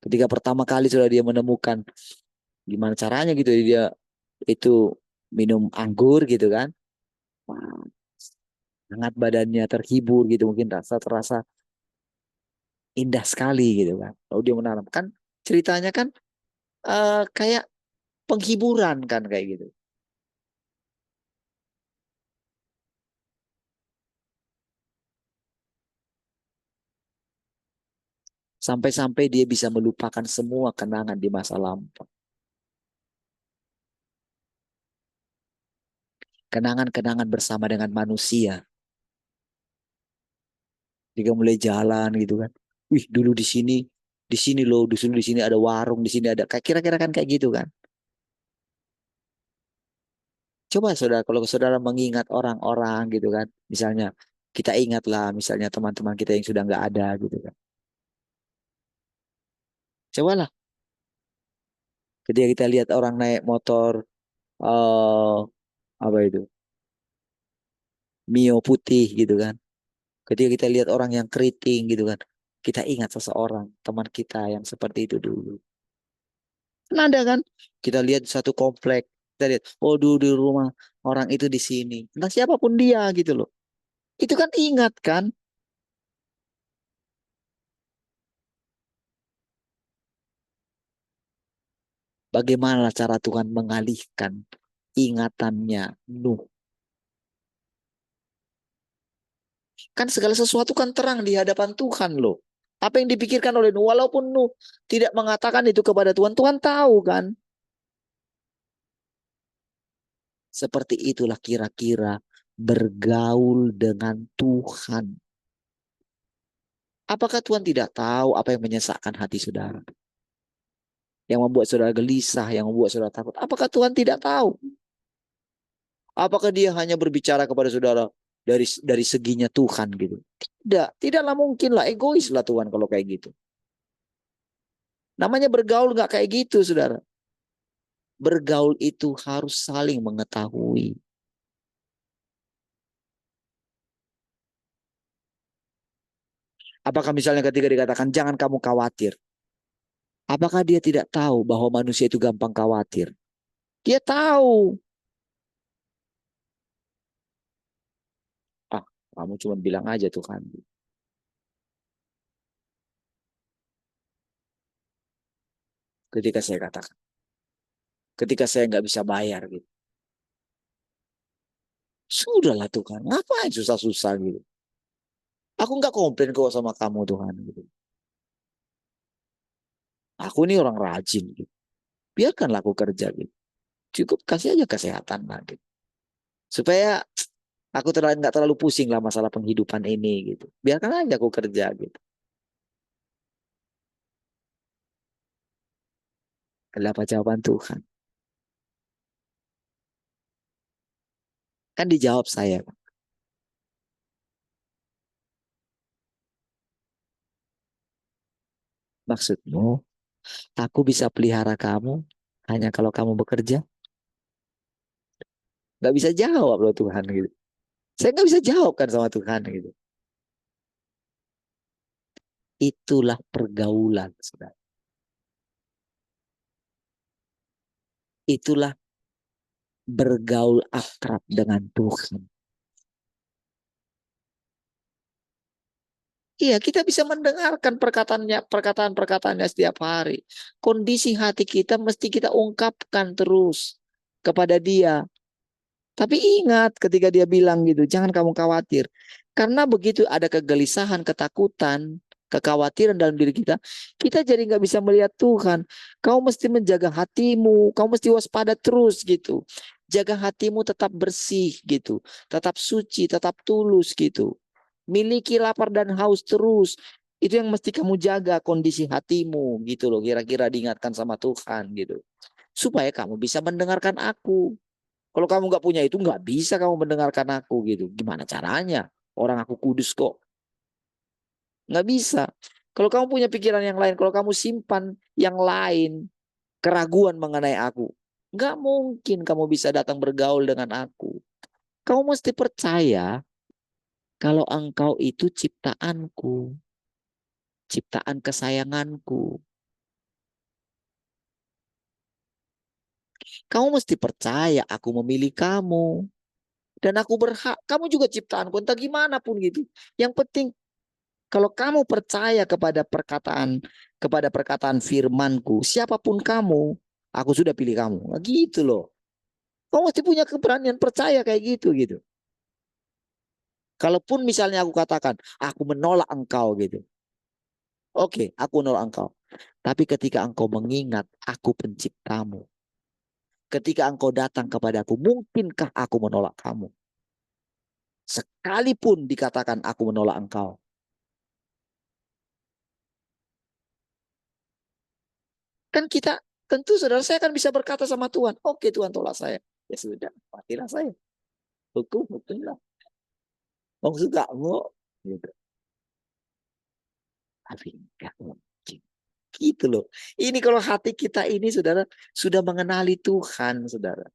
Ketika pertama kali, saudara, dia menemukan gimana caranya gitu dia itu minum anggur gitu kan. Wah, hangat badannya terhibur gitu mungkin rasa terasa indah sekali gitu kan. Lalu dia menanam kan ceritanya kan kayak penghiburan kan kayak gitu. Sampai-sampai dia bisa melupakan semua kenangan di masa lampau. Kenangan-kenangan bersama dengan manusia. Jika mulai jalan gitu kan. Wih, dulu di sini loh, dulu di sini ada warung, di sini ada, kira-kira kan kayak gitu kan. Coba saudara, kalau saudara mengingat orang-orang gitu kan, misalnya kita ingatlah misalnya teman-teman kita yang sudah nggak ada gitu kan. Cobalah ketika kita lihat orang naik motor, eh apa itu, Mio putih gitu kan. Ketika kita lihat orang yang keriting gitu kan, kita ingat seseorang, teman kita yang seperti itu dulu. Kan ada kan? Kita lihat satu komplek, kita lihat, oh dulu di rumah orang itu di sini. Entah siapapun dia gitu loh. Itu kan ingat kan? Bagaimana cara Tuhan mengalihkan ingatannya Nuh. Kan segala sesuatu kan terang di hadapan Tuhan loh. Apa yang dipikirkan oleh Nuh, walaupun Nuh tidak mengatakan itu kepada Tuhan, Tuhan tahu kan. Seperti itulah kira-kira bergaul dengan Tuhan. Apakah Tuhan tidak tahu apa yang menyesakkan hati saudara? Yang membuat saudara gelisah, yang membuat saudara takut. Apakah Tuhan tidak tahu? Apakah dia hanya berbicara kepada saudara dari seginya Tuhan gitu? Tidak, tidaklah mungkin lah, egois lah Tuhan kalau kayak gitu. Namanya bergaul nggak kayak gitu, saudara. Bergaul itu harus saling mengetahui. Apakah misalnya ketika dikatakan jangan kamu khawatir, apakah dia tidak tahu bahwa manusia itu gampang khawatir? Dia tahu. Ah, kamu cuma bilang aja Tuhan. Ketika saya katakan, ketika saya nggak bisa bayar gitu. Sudahlah Tuhan, ngapain susah-susah gitu. Aku nggak komplain kok sama kamu Tuhan gitu. Aku ini orang rajin gitu. Biarkanlah aku kerja gitu. Cukup kasih aja kesehatan lah gitu. Supaya aku nggak terlalu pusing lah masalah penghidupan ini gitu. Biarkan aja aku kerja gitu. Kenapa jawaban Tuhan? Kan dijawab saya. Maksudmu, aku bisa pelihara kamu hanya kalau kamu bekerja? Nggak bisa jawab loh Tuhan gitu. Saya nggak bisa jawab kan sama Tuhan gitu. Itulah pergaulan, saudara. Itulah bergaul akrab dengan Tuhan. Iya, kita bisa mendengarkan perkataan-perkataannya setiap hari. Kondisi hati kita mesti kita ungkapkan terus kepada dia. Tapi ingat ketika dia bilang gitu, jangan kamu khawatir. Karena begitu ada kegelisahan, ketakutan, kekhawatiran dalam diri kita jadi nggak bisa melihat Tuhan. Kau mesti menjaga hatimu, kau mesti waspada terus gitu. Jaga hatimu tetap bersih gitu, tetap suci, tetap tulus gitu. Miliki lapar dan haus terus. Itu yang mesti kamu jaga kondisi hatimu gitu loh. Kira-kira diingatkan sama Tuhan gitu. Supaya kamu bisa mendengarkan aku. Kalau kamu nggak punya itu nggak bisa kamu mendengarkan aku gitu. Gimana caranya? Orang aku kudus kok. Nggak bisa. Kalau kamu punya pikiran yang lain, kalau kamu simpan yang lain, keraguan mengenai aku, nggak mungkin kamu bisa datang bergaul dengan aku. Kamu mesti percaya kalau engkau itu ciptaanku, ciptaan kesayanganku. Kamu mesti percaya aku memilih kamu. Dan aku berhak, kamu juga ciptaanku, entah gimana pun gitu. Yang penting kalau kamu percaya kepada perkataan firmanku, siapapun kamu, aku sudah pilih kamu. Nah, gitu loh. Kamu mesti punya keberanian percaya kayak gitu gitu. Kalaupun misalnya aku katakan, aku menolak engkau gitu. Oke, aku menolak engkau. Tapi ketika engkau mengingat aku penciptamu, ketika engkau datang kepadaku, mungkinkah aku menolak kamu? Sekalipun dikatakan aku menolak engkau. Kan kita, tentu saudara saya akan bisa berkata sama Tuhan, oke Tuhan tolak saya. Ya sudah, matilah saya. Hukumlah. Mau suka, mau. Gitu. Tapi enggak mungkin. Gitu loh. Ini kalau hati kita ini saudara, sudah mengenali Tuhan saudara.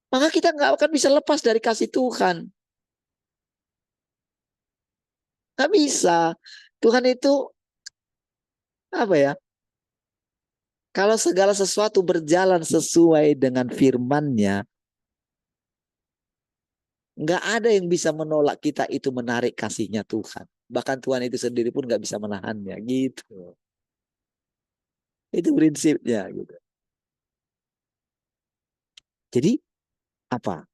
Maka kita nggak akan bisa lepas dari kasih Tuhan. Nggak bisa. Tuhan itu apa ya? Kalau segala sesuatu berjalan sesuai dengan firman-Nya, nggak ada yang bisa menolak kita itu menarik kasihnya Tuhan. Bahkan Tuhan itu sendiri pun nggak bisa menahannya. Gitu. Itu prinsipnya. Gitu. Jadi apa?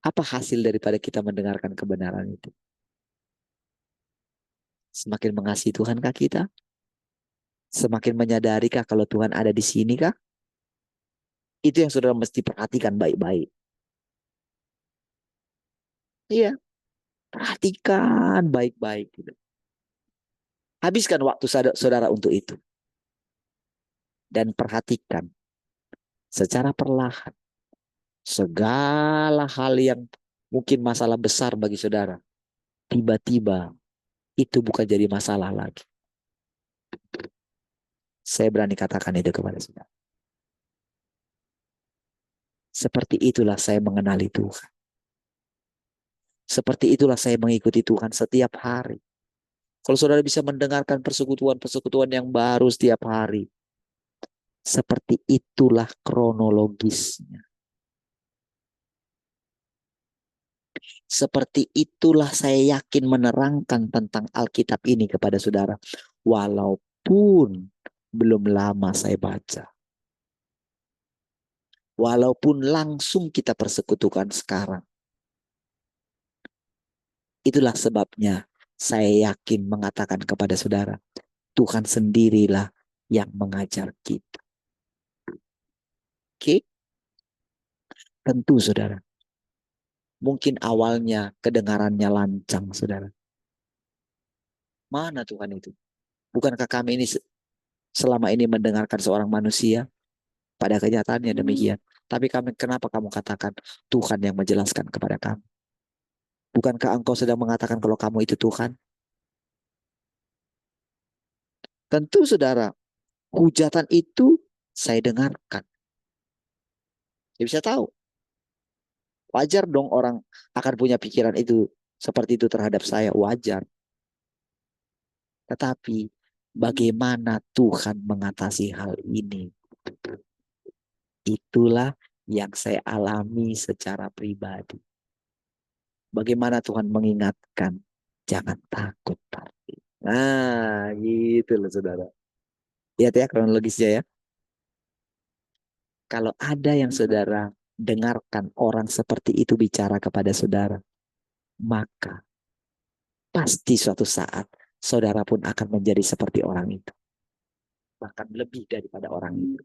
Apa hasil daripada kita mendengarkan kebenaran itu? Semakin mengasihi Tuhankah kita? Semakin menyadarikah kalau Tuhan ada di sini kah? Itu yang saudara mesti perhatikan baik-baik. Iya, perhatikan baik-baik. Gitu. Habiskan waktu saudara untuk itu. Dan perhatikan secara perlahan segala hal yang mungkin masalah besar bagi saudara. Tiba-tiba itu bukan jadi masalah lagi. Saya berani katakan itu kepada saudara. Seperti itulah saya mengenali Tuhan. Seperti itulah saya mengikuti Tuhan setiap hari. Kalau saudara bisa mendengarkan persekutuan-persekutuan yang baru setiap hari. Seperti itulah kronologisnya. Seperti itulah saya yakin menerangkan tentang Alkitab ini kepada saudara. Walaupun belum lama saya baca. Walaupun langsung kita persekutukan sekarang. Itulah sebabnya saya yakin mengatakan kepada saudara. Tuhan sendirilah yang mengajar kita. Oke? Tentu saudara. Mungkin awalnya kedengarannya lancang saudara. Mana Tuhan itu? Bukankah kami ini selama ini mendengarkan seorang manusia? Pada kenyataannya demikian. Tapi kenapa kamu katakan Tuhan yang menjelaskan kepada kamu? Bukankah engkau sedang mengatakan kalau kamu itu Tuhan? Tentu saudara, hujatan itu saya dengarkan. Saya bisa tahu. Wajar dong orang akan punya pikiran itu seperti itu terhadap saya. Wajar. Tetapi bagaimana Tuhan mengatasi hal ini? Itulah yang saya alami secara pribadi. Bagaimana Tuhan mengingatkan, jangan takut. Nah, gitu loh saudara. Lihat ya kronologisnya ya. Kalau ada yang saudara dengarkan orang seperti itu bicara kepada saudara, maka pasti suatu saat saudara pun akan menjadi seperti orang itu. Bahkan lebih daripada orang itu.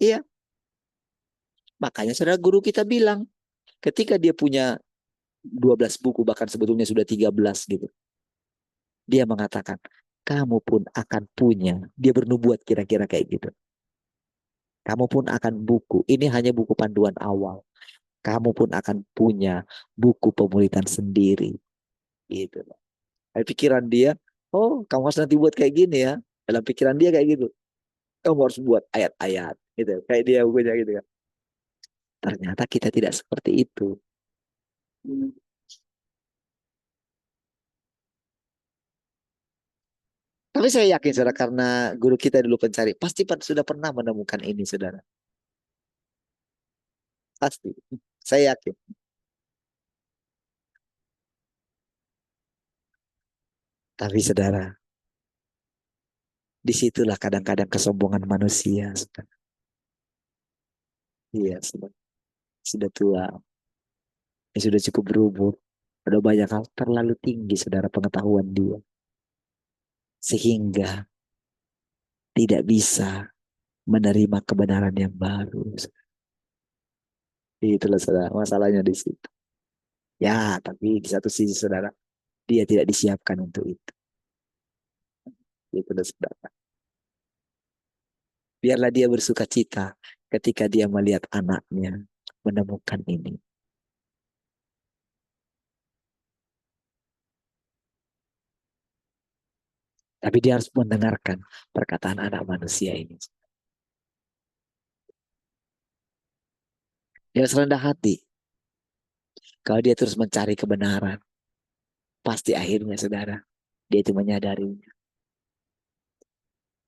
Iya. Makanya saudara guru kita bilang, ketika dia punya 12 buku, bahkan sebetulnya sudah 13 gitu. Dia mengatakan, kamu pun akan punya. Dia bernubuat kira-kira kayak gitu. Kamu pun akan buku. Ini hanya buku panduan awal. Kamu pun akan punya buku pemuritan sendiri. Gitu. Pikiran dia, oh kamu harus nanti buat kayak gini ya. Dalam pikiran dia kayak gitu. Kamu harus buat ayat-ayat. Gitu. Kayak dia bukunya gitu kan. Ternyata kita tidak seperti itu. Tapi saya yakin saudara karena guru kita dulu pencari. Pasti sudah pernah menemukan ini saudara. Pasti. Saya yakin. Tapi saudara, disitulah kadang-kadang kesombongan manusia. Saudara. Iya, sudah tua. Ini sudah cukup berumur. Ada banyak hal terlalu tinggi saudara pengetahuan dia. Sehingga tidak bisa menerima kebenaran yang baru. Itulah saudara, masalahnya di situ. Ya, tapi di satu sisi saudara, dia tidak disiapkan untuk itu. Itulah saudara. Biarlah dia bersuka cita ketika dia melihat anaknya menemukan ini. Tapi dia harus mendengarkan perkataan anak manusia ini. Dia harus rendah hati. Kalau dia terus mencari kebenaran, pasti akhirnya saudara, dia itu menyadarinya.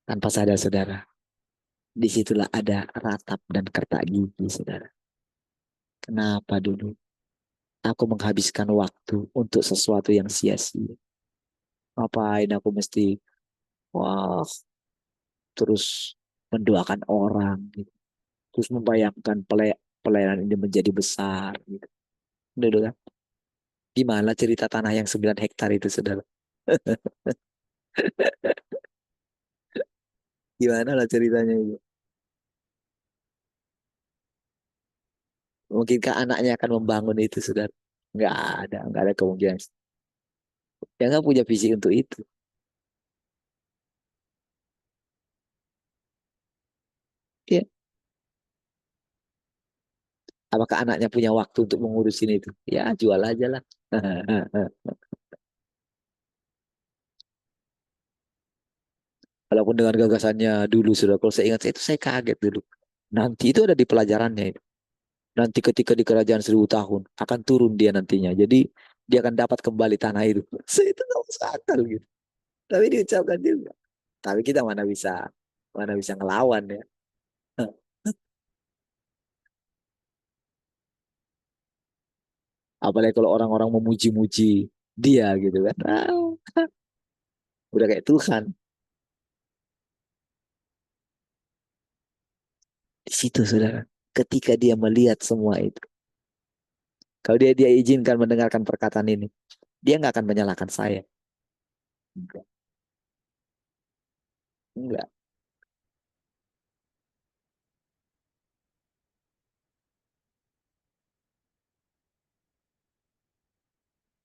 Tanpa sadar saudara, disitulah ada ratap dan kertak gigi saudara. Kenapa dulu aku menghabiskan waktu untuk sesuatu yang sia-sia? Ngapain aku mesti wah terus mendoakan orang gitu. Terus membayangkan pelayanan ini menjadi besar gitu. Dulu kan? Gimana cerita tanah yang 9 hektar itu saudara? Gimana lah ceritanya itu? Mungkinkah anaknya akan membangun itu saudara? Nggak ada kemungkinan. Dia nggak punya visi untuk itu. Ya. Apakah anaknya punya waktu untuk mengurusin itu? Ya jual aja lah. Walaupun dengan gagasannya dulu sudah, kalau saya ingat itu saya kaget dulu. Nanti itu ada di pelajarannya itu. Nanti ketika di kerajaan 1000 tahun akan turun dia nantinya. Jadi dia akan dapat kembali tanah itu. Saya itu nggak masuk akal gitu. Tapi diucapkan juga. Tapi kita mana bisa ngelawan ya. Apalagi kalau orang-orang memuji-muji dia gitu kan. Udah kayak Tuhan. Di situ saudara. Ketika dia melihat semua itu. Kalau dia izinkan mendengarkan perkataan ini. Dia nggak akan menyalahkan saya. Enggak. Enggak.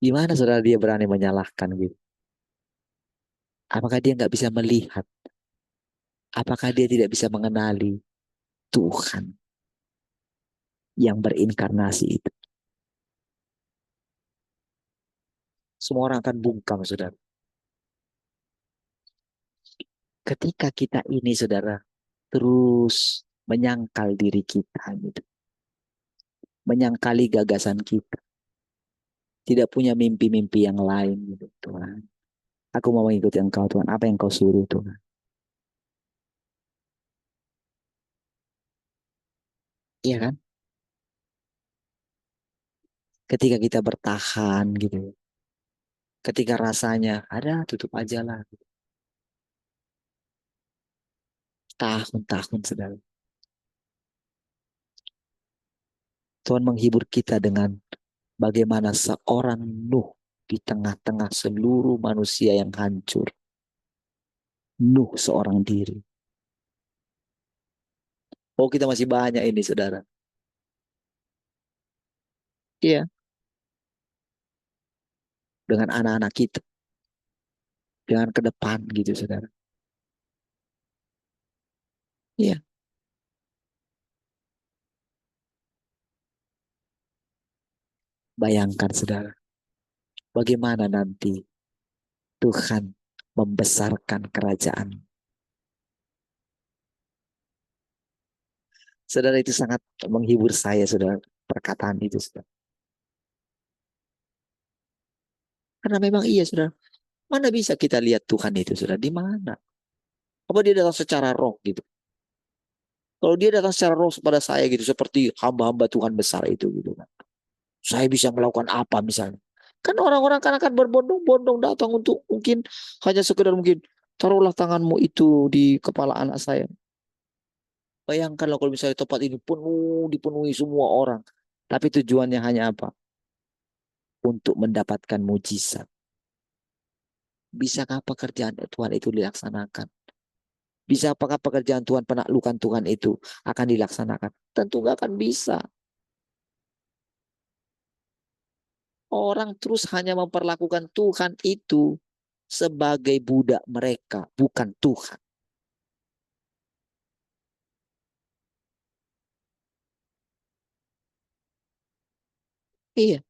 Gimana saudara dia berani menyalahkan gitu? Apakah dia nggak bisa melihat? Apakah dia tidak bisa mengenali Tuhan yang berinkarnasi itu? Semua orang akan bungkam, saudara. Ketika kita ini, saudara, terus menyangkal diri kita, gitu, menyangkali gagasan kita, tidak punya mimpi-mimpi yang lain, gitu, Tuhan. Aku mau mengikuti Engkau, Tuhan. Apa yang Kau suruh, Tuhan? Iya kan? Ketika kita bertahan, gitu, ketika rasanya ada tutup aja lah, gitu. Tahun-tahun, saudara. Tuhan menghibur kita dengan bagaimana seorang Nuh di tengah-tengah seluruh manusia yang hancur. Nuh seorang diri. Oh, kita masih banyak ini, saudara. Iya, dengan anak-anak kita, dengan ke depan gitu, saudara. Iya, bayangkan, saudara, bagaimana nanti Tuhan membesarkan kerajaan. Saudara, itu sangat menghibur saya, saudara, perkataan itu, saudara. Karena memang iya, saudara. Mana bisa kita lihat Tuhan itu, saudara? Di mana? Apa dia datang secara roh gitu? Kalau dia datang secara roh kepada saya gitu, seperti hamba-hamba Tuhan besar itu gitu kan. Saya bisa melakukan apa misalnya. Kan orang-orang kan akan berbondong-bondong datang untuk mungkin hanya sekedar mungkin taruhlah tanganmu itu di kepala anak saya. Bayangkanlah kalau misalnya tempat ini penuh, dipenuhi semua orang. Tapi tujuannya hanya apa? untuk mendapatkan mujizat. Bisakah pekerjaan Tuhan itu dilaksanakan? Bisa apakah pekerjaan Tuhan, penaklukan Tuhan itu akan dilaksanakan? Tentu gak akan bisa. Orang terus hanya memperlakukan Tuhan itu sebagai budak mereka, bukan Tuhan. Iya,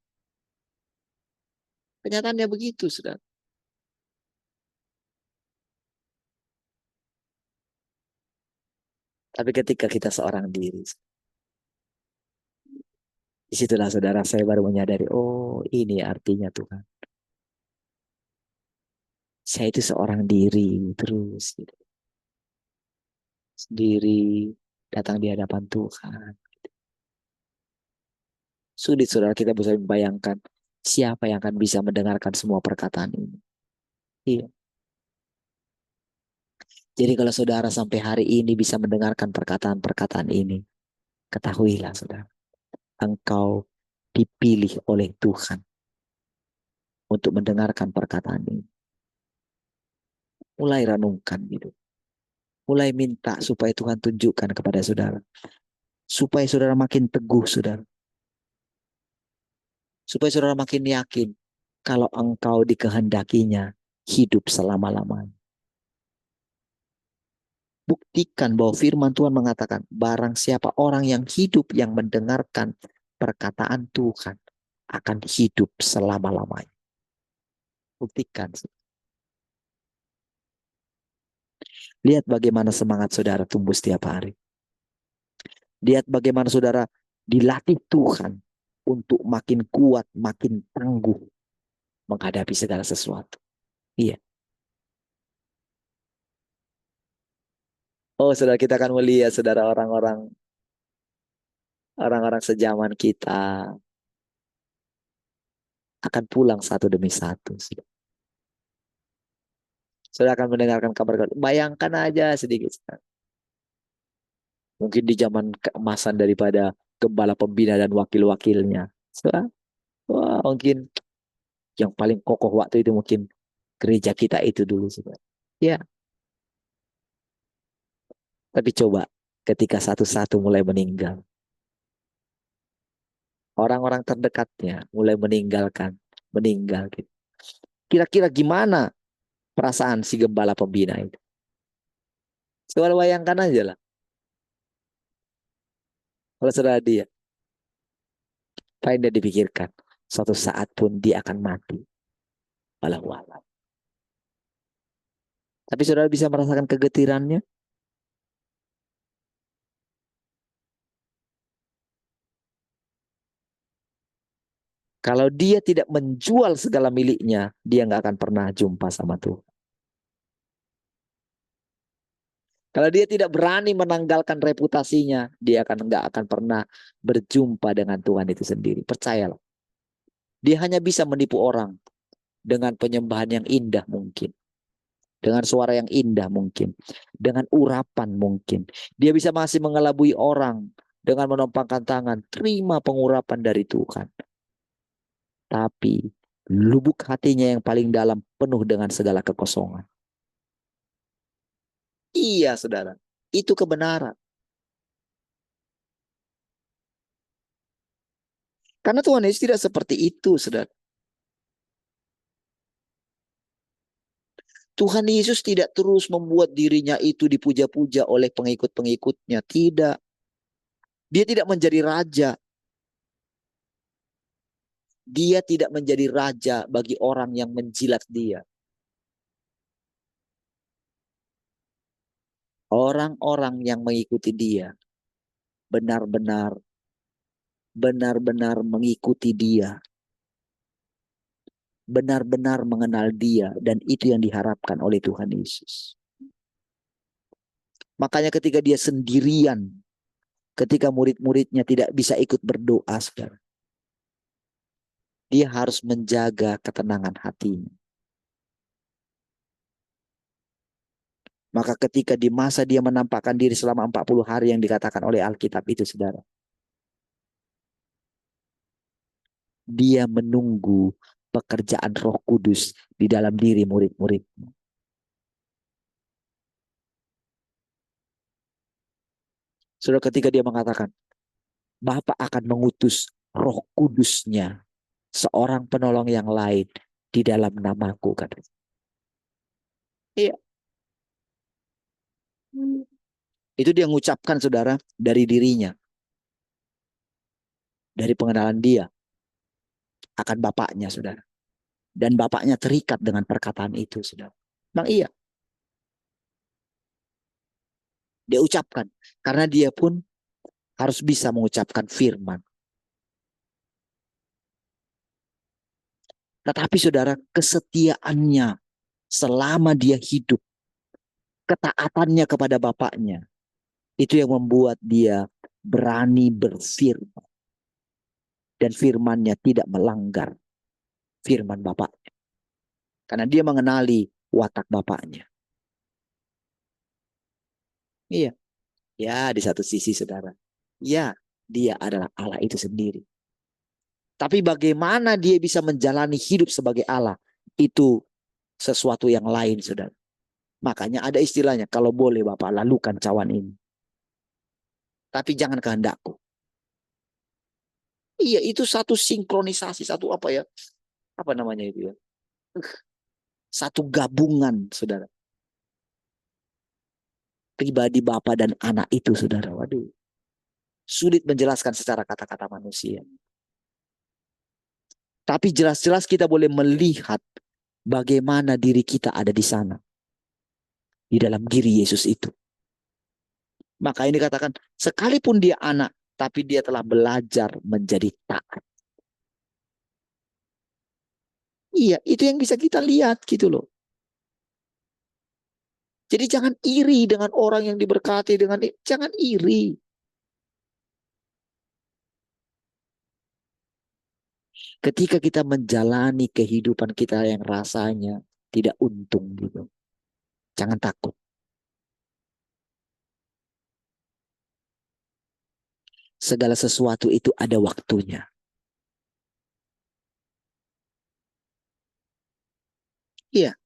kenyataannya begitu, saudara. Tapi ketika kita seorang diri, disitulah saudara saya baru menyadari, oh ini artinya Tuhan. Saya itu seorang diri terus, gitu. Sendiri datang di hadapan Tuhan. Sulit saudara kita bisa membayangkan siapa yang akan bisa mendengarkan semua perkataan ini. Iya. Jadi kalau saudara sampai hari ini bisa mendengarkan perkataan-perkataan ini, ketahuilah saudara, engkau dipilih oleh Tuhan untuk mendengarkan perkataan ini. Mulai renungkan gitu. Mulai minta supaya Tuhan tunjukkan kepada saudara. Supaya saudara makin teguh saudara. Supaya saudara makin yakin kalau engkau dikehendakinya hidup selama-lamanya. Buktikan bahwa firman Tuhan mengatakan barang siapa orang yang hidup yang mendengarkan perkataan Tuhan akan hidup selama-lamanya. Buktikan. Lihat bagaimana semangat saudara tumbuh setiap hari. Lihat bagaimana saudara dilatih Tuhan untuk makin kuat, makin tangguh menghadapi segala sesuatu. Iya. Oh, saudara, kita akan melihat saudara orang-orang sejaman kita akan pulang satu demi satu. Saudara akan mendengarkan kabar. Bayangkan aja sedikit. Mungkin di zaman keemasan daripada gembala pembina dan wakil-wakilnya. Saudara, wah, mungkin yang paling kokoh waktu itu mungkin gereja kita itu dulu. Saudara. Ya, tapi coba ketika satu-satu mulai meninggal. Orang-orang terdekatnya mulai meninggal gitu. Kira-kira gimana perasaan si gembala pembina itu? Coba bayangkan aja lah. Kalau saudara dia, apa yang dia dipikirkan? Suatu saat pun dia akan mati. Walau. Tapi saudara bisa merasakan kegetirannya. Kalau dia tidak menjual segala miliknya, dia nggak akan pernah jumpa sama Tuhan. Kalau dia tidak berani menanggalkan reputasinya, dia nggak akan pernah berjumpa dengan Tuhan itu sendiri. Percayalah. Dia hanya bisa menipu orang dengan penyembahan yang indah mungkin. Dengan suara yang indah mungkin. Dengan urapan mungkin. Dia bisa masih mengelabui orang dengan menompangkan tangan. Terima pengurapan dari Tuhan. Tapi lubuk hatinya yang paling dalam penuh dengan segala kekosongan. Iya saudara. Itu kebenaran. Karena Tuhan Yesus tidak seperti itu saudara. Tuhan Yesus tidak terus membuat dirinya itu dipuja-puja oleh pengikut-pengikutnya. Tidak. Dia tidak menjadi raja. Dia tidak menjadi raja bagi orang yang menjilat dia. Orang-orang yang mengikuti dia benar-benar mengikuti dia. Benar-benar mengenal dia, dan itu yang diharapkan oleh Tuhan Yesus. Makanya ketika dia sendirian, ketika murid-muridnya tidak bisa ikut berdoa, saudara, dia harus menjaga ketenangan hatinya. Maka ketika di masa dia menampakkan diri selama 40 hari yang dikatakan oleh Alkitab itu, saudara, dia menunggu pekerjaan Roh Kudus di dalam diri murid-muridmu. Saudara, ketika dia mengatakan, Bapa akan mengutus Roh Kudusnya, seorang penolong yang lain di dalam namaku, katanya. Iya. Itu dia mengucapkan, saudara, dari dirinya. Dari pengenalan dia akan Bapaknya, saudara. Dan Bapaknya terikat dengan perkataan itu, saudara. Bang, iya. Dia ucapkan. Karena dia pun harus bisa mengucapkan firman. Tetapi saudara, kesetiaannya selama dia hidup, ketaatannya kepada Bapaknya, itu yang membuat dia berani berfirman. Dan firmannya tidak melanggar firman Bapaknya. Karena dia mengenali watak Bapaknya. Iya. Ya, di satu sisi, saudara. Ya, dia adalah Allah itu sendiri. Tapi bagaimana dia bisa menjalani hidup sebagai Allah, itu sesuatu yang lain, saudara. Makanya ada istilahnya, kalau boleh Bapak lalukan cawan ini. Tapi jangan kehendakku. Iya, itu satu sinkronisasi, satu apa ya? Apa namanya itu ya? Satu gabungan, saudara. Pribadi Bapa dan Anak itu, saudara. Waduh. Sulit menjelaskan secara kata-kata manusia. Tapi jelas-jelas kita boleh melihat bagaimana diri kita ada di sana. Di dalam diri Yesus itu. Maka ini katakan, sekalipun dia anak, tapi dia telah belajar menjadi taat. Iya, itu yang bisa kita lihat gitu loh. Jadi jangan iri dengan orang yang diberkati dengan jangan iri. Ketika kita menjalani kehidupan kita yang rasanya tidak untung gitu. Jangan takut. Segala sesuatu itu ada waktunya. Iya.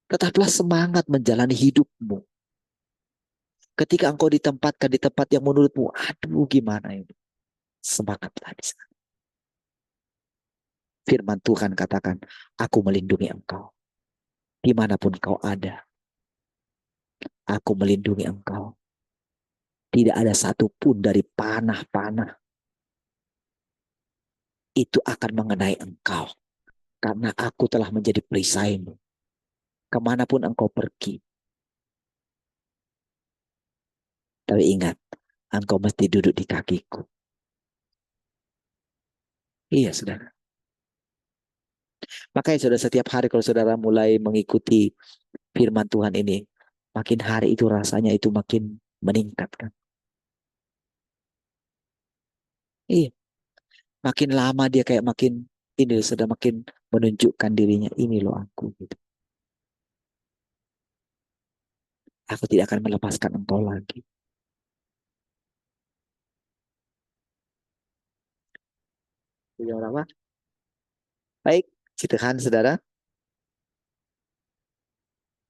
Tetaplah semangat menjalani hidupmu. Ketika engkau ditempatkan di tempat yang menurutmu, aduh gimana ini. Semangatlah di sana. Firman Tuhan katakan, aku melindungi engkau. Dimanapun kau ada. Aku melindungi engkau. Tidak ada satupun dari panah-panah itu akan mengenai engkau. Karena aku telah menjadi perisaimu. Kemanapun engkau pergi. Tapi ingat, engkau mesti duduk di kakiku. Iya, saudara. Makanya saudara, setiap hari kalau saudara mulai mengikuti firman Tuhan ini, makin hari itu rasanya itu makin meningkat kan. Iya. Makin lama dia kayak makin ini sudah makin menunjukkan dirinya, ini loh aku gitu. Aku tidak akan melepaskan engkau lagi. Jam berapa? Baik, puji Tuhan saudara.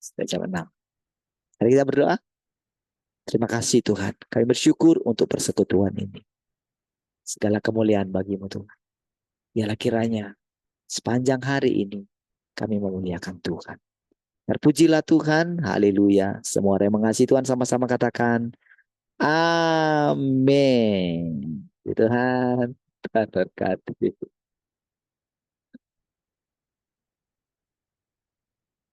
Sudah jam 6. Mari kita berdoa. Terima kasih Tuhan. Kami bersyukur untuk persekutuan ini. Segala kemuliaan bagimu Tuhan. Biarlah kiranya sepanjang hari ini kami memuliakan Tuhan. Terpujilah Tuhan. Haleluya. Semua orang yang mengasihi Tuhan sama-sama katakan amin. Tuhan, Tuhan berkati.